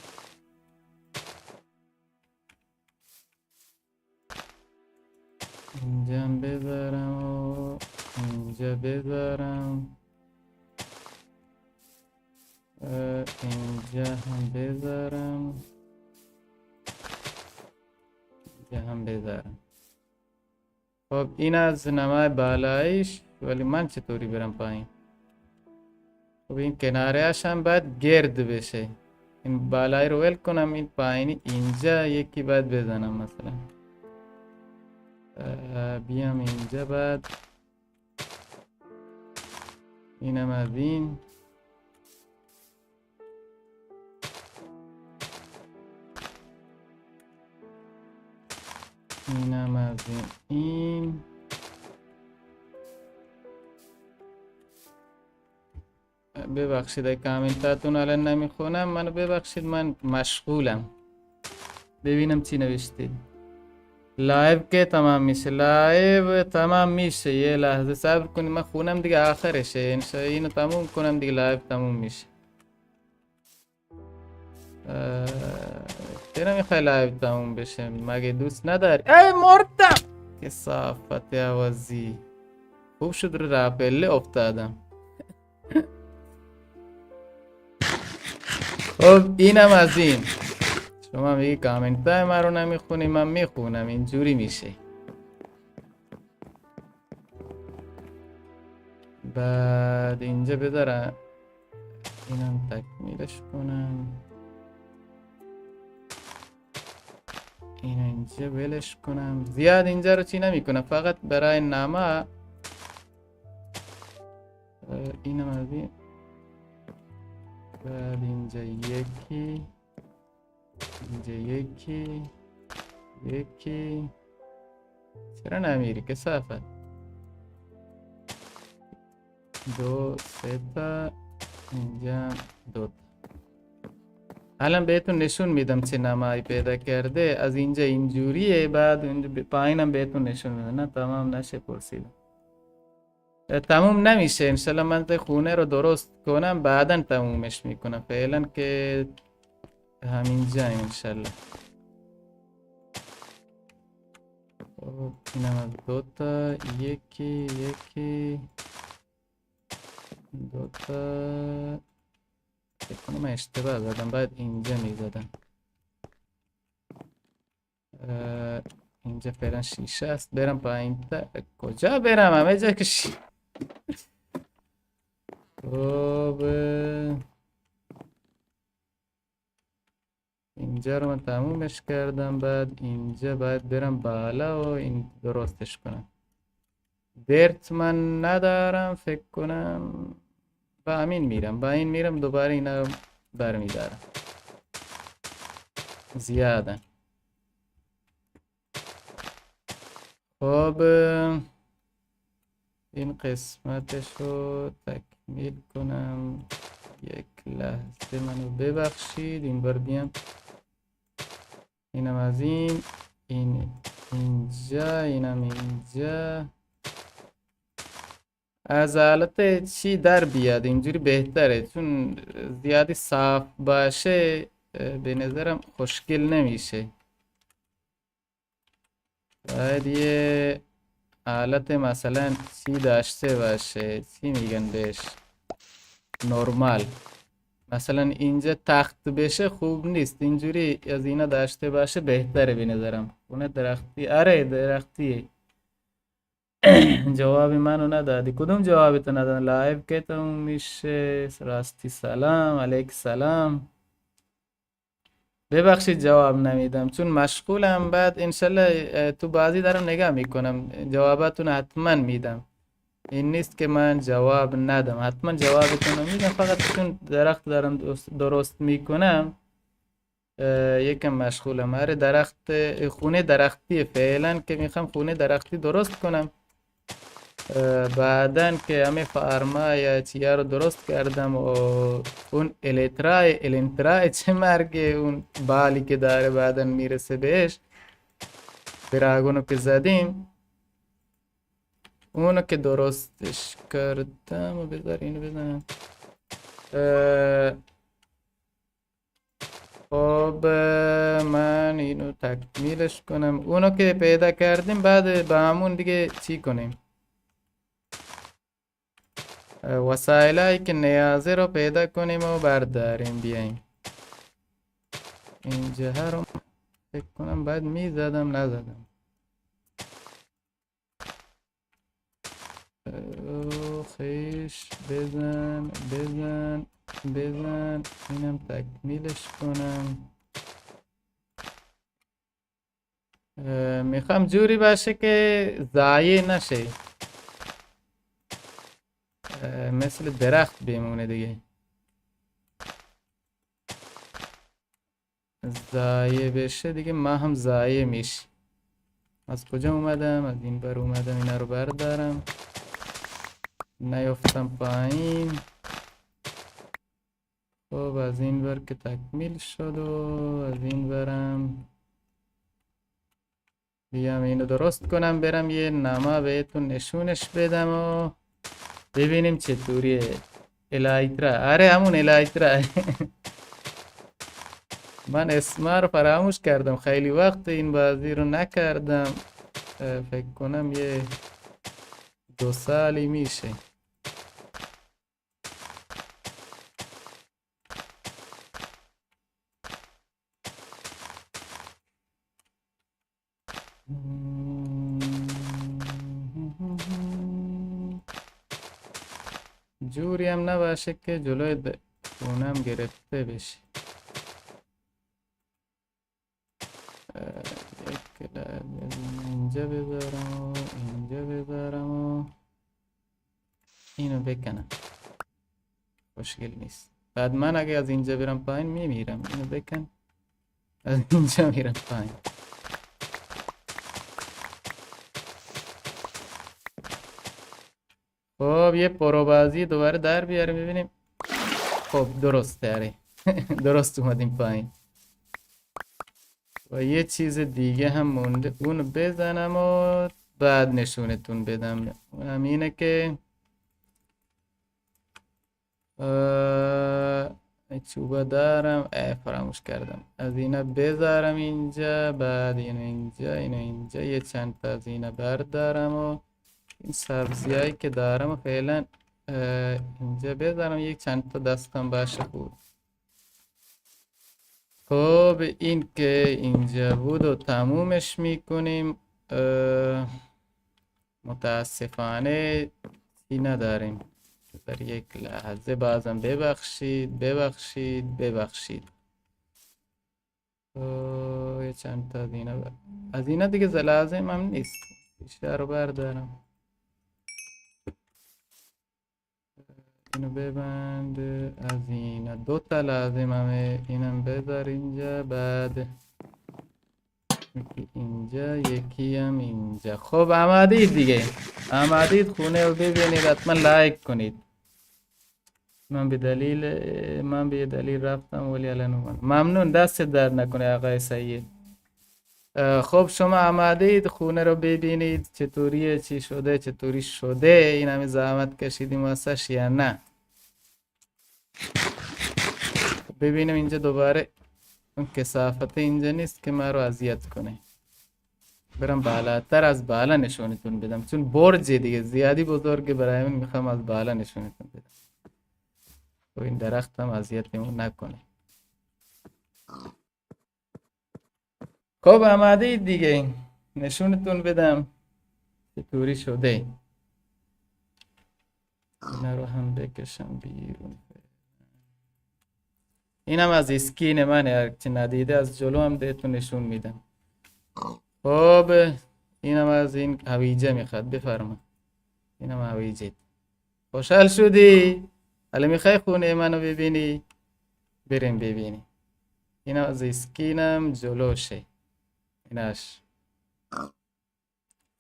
اینجا هم بذارم و اینجا بذارم، اینجا هم بذارم، اینجا هم بذارم. خب این از نمای بالایش، ولی من چطوری برم پایین؟ خب این کنارهاش هم باید گرد بشه. این بالای رو ول کنم، این پایینی اینجا یکی باید بزنم مثلا. بیام اینجا بعد اینم از این. اینم از این. ببخشید کامنتاتون الان نمیخونم، منو ببخشید، من مشغولم. ببینم چی نوشتید. لایو که تمام میشه؟ لایو تمام میشه، یه لحظه صبر کنید، من خونم دیگه آخرشه، انشاء اینو تموم کنم دیگه لایو تموم میشه. چرا میخوای لایو تموم بشه؟ مگه دوست نداری؟ ای مردم که صافت عوضی. خوب شد رو راپله افتادم. خب اینم از این. شما میگی کامنت های من رو نمیخونی، من میخونم، اینجوری میشه. بعد اینجا بذارم اینم تکمیلش کنم، اینو اینجا ولش کنم. زیاد اینجا رو چی نمی کنم، فقط برای نما. اینم از این. بعد اینجا یکی، اینجا یکی. چرا نمیری کثافت؟ 2 3 تا، اینجا 2 تا. الان بهتون نشون میدم چه نمایی پیدا کرده. از اینجا اینجوریه، بعد اونجا پایینم بهتون نشون میدم. نه تمام نشه پرسیدم. تموم نمیشه انشالله. من خونه رو درست کنم بعدا تمومش میکنم. فعلا که همینجا انشالله. خب اینم از دوتا، یکی دوتا. فکر کنم اشتباه زدم، باید اینجا میزدم. اینجا فعلا شیشه است. برم پایین تا کجا برم؟ همه جا که خب اینجا رو من تمومش کردم. بعد اینجا باید برم بالا و این درستش کنم. درت من ندارم فکر کنم. با همین میرم، با این میرم دوباره اینا برمیدارم. زیادن. خب این قسمتش رو تکمیل کنم. یک لحظه منو ببخشید. این بار بیام اینم از این اینجا، اینم اینجا. از حالت چی در بیاد اینجوری بهتره، چون زیادی صاف باشه به نظرم خوشگل نمیشه. باید یه حالت مثلا چی داشته باشه، چی میگن بهش، نرمال. مثلا اینجا تخت بشه خوب نیست، اینجوری از اینا داشته باشه بهتره به نظرم. خونه درختی، آره درختی. جواب منو ندادی. کدوم جوابتو ندادن؟ لایو که تموم میشه. راستی سلام علیک سلام. ببخشید جواب نمیدم چون مشغولم. بعد انشالله تو بازی دارم نگاه میکنم، جواباتون حتما میدم. این نیست که من جواب ندم، حتما جوابتون رو میدم. فقط چون درخت دارم درست میکنم یکم مشغولم. آره درخت، خونه درختی فعلا که میخوام خونه درختی درست کنم. بعدن که همه فارما یا چیا رو درست کردم و اون الانترای چه مرگه، اون بالی که داره بعدن میرسه بهش، براگونو که زدیم اونو که درستش کردم. و بذار اینو بزنم. خب من اینو تکمیلش کنم. اونو که پیدا کردیم بعد با همون دیگه چی کنیم؟ وسایلایی که نیازه رو پیدا کنیم و برداریم بیاییم. اینجا رو فکر کنم باید میزدم نزدم. خیش بزن اینم تکمیلش کنم. میخوام جوری باشه که ضایع نشه، مثل درخت بمونه دیگه. ضایع بشه دیگه ما هم ضایع میشیم. از کجا اومدم؟ از این بر اومدم. اینا رو بردارم نیفتم پایین. خب از این بر که تکمیل شد و از این برم بیام اینو درست کنم، برم یه نما بهتون نشونش بدم و ببینیم چطوریه. الایترا، آره همون الایترا. من اسما رو فراموش کردم، خیلی وقت این بازی رو نکردم. فکر کنم یه 2 سالی میشه. جوری هم نباشه که جلوی خونم گرفته بشه. اینجا بذارم و اینجا بذارم و اینو بکنم. خوشگل نیست. بعد من اگه از اینجا برم پایین میمیرم. اینو بکن، از اینجا میرم پایین. خب یه پروبازی دوباره در بیاریم ببینیم. خب درسته، آره. درست اومدیم پایین. و یه چیز دیگه هم مونده، اونو بزنم و بعد نشونتون بدم. اونم اینه که چوبه دارم، فراموش کردم. از اینا بذارم اینجا، بعد اینو اینجا، اینو اینجا، یه چند تا از اینا بردارم و این سبزی هایی که دارم و فعلا اینجا بذارم، یک چند تا دستم باشه خوب. خب این که اینجا بود و تمومش میکنیم. متاسفانه چی نداریم. در یک لحظه بازم ببخشید. یه چند تا از اینا دیگه لازم هم نیست، بیشتر رو بردارم. اینو ببند. از اینا 2 تا لازم همه، اینم بذار اینجا، بعد یکی اینجا، یکی هم اینجا. خب آمادید دیگه، آمادید. خونه رو ببینید، حتما لایک کنید. من به دلیل رفتم ولی الان اومدم. ممنون، دست درد نکنه آقای سید. خب شما آمادید خونه رو ببینید چطوریه، چی شده، چطوری شده، این همه زحمت کشیدیم واسش یا نه. ببینیم اینجا دوباره اون کثافت اینجا نیست که ما رو اذیت کنه. برم بالاتر، از بالا نشونتون بدم، چون برج دیگه زیادی بزرگه برای من، میخوام از بالا نشونتون بدم و این درخت هم اذیتمون نکنه. خب آماده دیگه، نشونتون بدم چطوری شده. اینا رو هم بکشم بیرون. اینم از اسکین منه، چه ندیده از جلو هم بهتون نشون میدم. خب اینم از این هویجه میخواد، بفرما. اینم هویجه. خوشحال شدی؟ حالا میخوای خونه منو ببینی؟ بریم ببینی. اینم از اسکینم جلوشه، ایناش.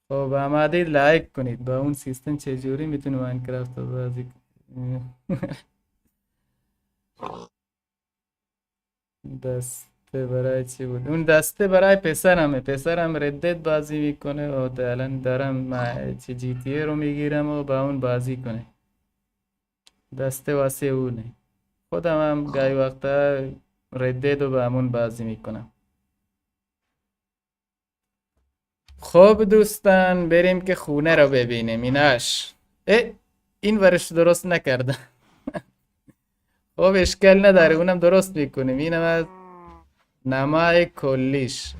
خب آماده لایک کنید. با اون سیستم چجوری میتونه ماینکرافت رو بازی دسته برای چی بود؟ اون دسته برای پسرمه. پسرم ردت بازی میکنه و الان دارم چه جی تی ای رو میگیرم و با اون بازی کنه. دسته واسه اونه. خودم هم گاهی وقتا ردت رو با همون بازی میکنم. خب دوستان بریم که خونه رو ببینیم. ایناش این ورش درست نکردم. خب اشکال نداره، اونم درست میکنیم. اینم از نمای کلیش،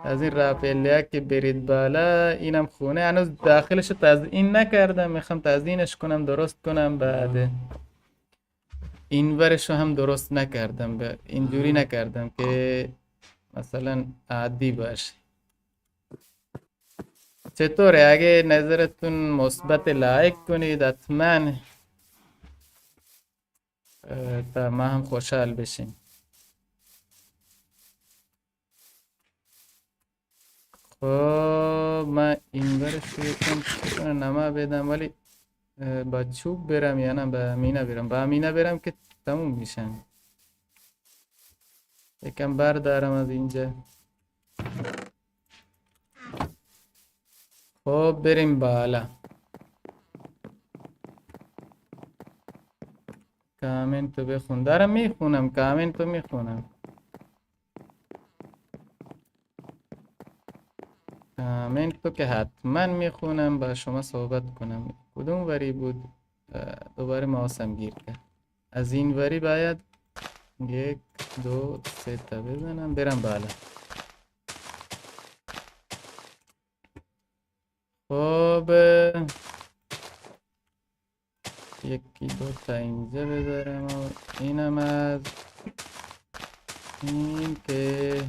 از این راپله که برید بالا. اینم خونه، هنوز داخلش رو تزیین نکردم، میخوام تزیینش کنم، درست کنم. بعد این ورش رو هم درست نکردم، اینجوری نکردم که مثلا عادی باشه. چطوره؟ اگه نظرتون مثبت لایک کنید حتما تا ما هم خوشحال بشیم. خب من این برش رو یکم نما بدم، ولی با چوب برم یا نه با مینه برم؟ با مینه برم که تموم میشن. یکم بردارم از اینجا. خب بریم بالا. کامنتو بخون. دارم میخونم، کامنتو میخونم. کامنتو که حتما میخونم، با شما صحبت کنم. کدوم وری بود؟ دوباره ماسم گیر کرد. از این وری باید 1 2 3 تا بزنم برم بالا. خب 1 2 تا اینجا بذارم و اینم از این که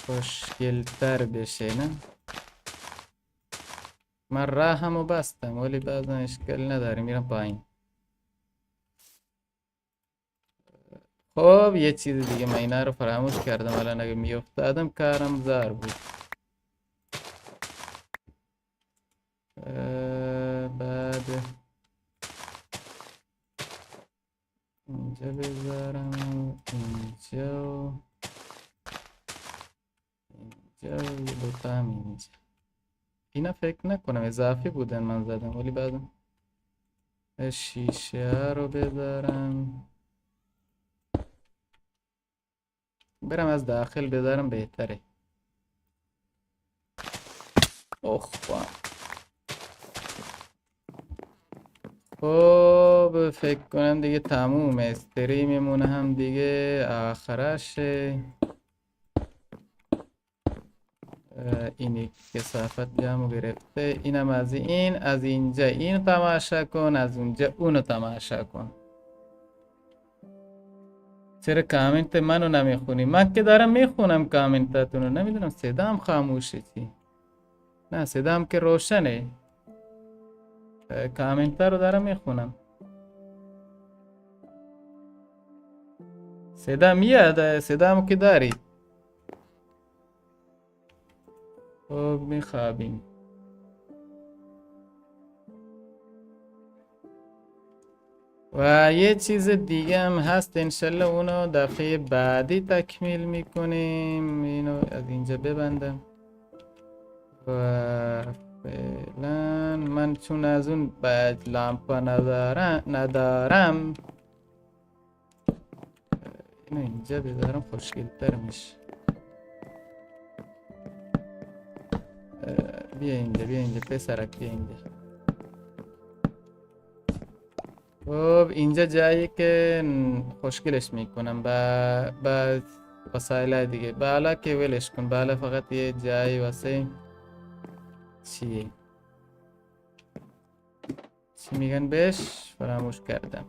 خوشگلتر بشه. نه من راهمو بستم ولی بعضا اشکال نداره، میرم پایین. خب یه چیز دیگه، من اینا رو فراموش کردم، الان اگه میافتادم کارم زار بود. بعد اینجا بذارم، اینجا و اینجا و یه دوتا هم اینجا. اینا فکر نکنم اضافی بودن من زدم، ولی بعدم شیشه رو بذارم، برم از داخل بذارم بهتره. اخ خب فکر کنم دیگه تمومه، استریممون هم دیگه آخرشه. اینی کثافت جمع گرفته، اینم از این، از اینجا اینو تماشا کن، از اونجا اونو تماشا کن. چرا کامنت منو نمیخونی؟ من که دارم میخونم کامنتاتونو، نمیدونم صدام خاموشه چی. نه صدام که روشنه، کامنت رو دارم میخونم. صدا میاد؟ صدامو که دارید؟ خب میخوابیم. و یه چیز دیگه هم هست، انشالله اونو دفعه بعدی تکمیل میکنیم. اینو از اینجا ببندم و فعلا من چون از اون بعد لامپا ندارم اینو اینجا بذارم، خوشگلتر میشه. بیا اینجا پسرک، بیا اینجا. خب اینجا جایی که خوشگلش میکنم با وسایل دیگه. بالا که ولش کن، بالا فقط یه جایی واسه چیه، چی میگن بهش، فراموش کردم.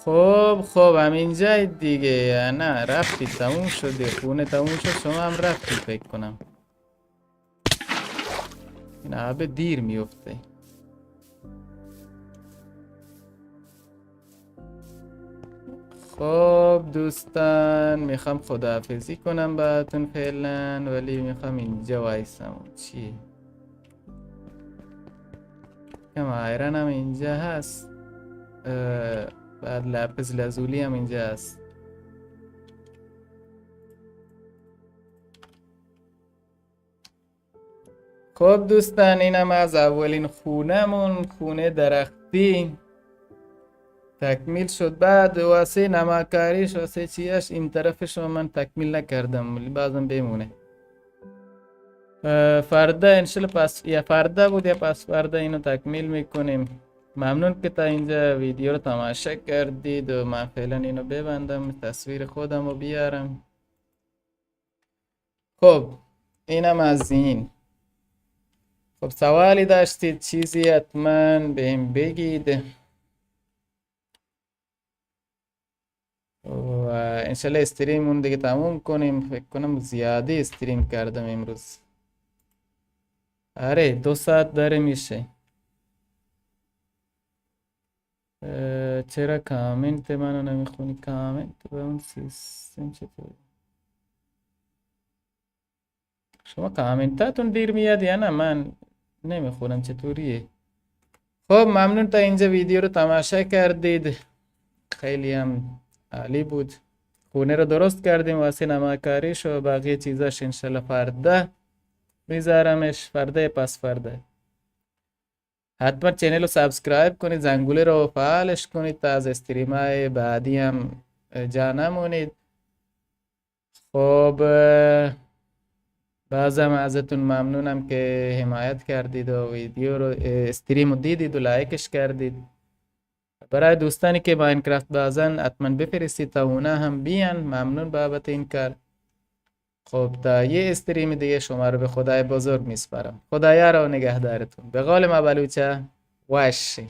خب همین جای دیگه. نه رفتی، تموم شده، خونه تموم شد، شما هم رفتی فکر کنم. این آب دیر میفته. خب دوستان میخوام خداحافظی کنم باهاتون فعلا، ولی میخوام اینجا وایسم. چیه؟ کم آیرن هم اینجا هست، بعد لپس لازولی هم اینجا هست. خب دوستان اینم از اولین خونه‌مون، خونه درختی تکمیل شد. بعد واسه نماکاریش واسه چیش این طرفش رو من تکمیل نکردم، ولی بازم بمونه. فردا انشالله یا فردا بود یا پس فردا اینو تکمیل میکنیم. ممنون که تا اینجا ویدیو رو تماشا کردید و من فعلا اینو ببندم، تصویر خودم رو بیارم. خب اینم از این. خب سوالی داشتید، چیزی حتما بهم بگید و انشالله استریمون دیگه تموم کنیم. فکر کنم زیاده استریم کردم امروز. آره 2 ساعت داره میشه. چرا کامنت منو نمیخونی؟ کامنت به اون سیستم چطور؟ شما کامنتاتون دیر میاد یا نه؟ من نمیخونم چطوریه. خب ممنون تا اینجا ویدیو رو تماشا کردید، خیلی هم عالی بود. خونه رو درست کردیم واسه نماکاریش و بقیه چیزاش انشالله فردا میذارمش، فردا پس فردا. حتما چینل رو سابسکرایب کنید، زنگوله رو فعالش کنید تا از استریم های بعدی هم جا نمونید. خب بازم ازتون ممنونم که حمایت کردید و ویدیو رو استریم رو دیدید و لایکش کردید. برای دوستانی که ماینکرافت بازن حتما بفرستید تا اونا هم بیان. ممنون بابت این کار. خب تا یه استریم دیگه شما رو به خدای بزرگ میسپارم. خدایا رو نگهدارتون. به قول ما بلوچه واشی.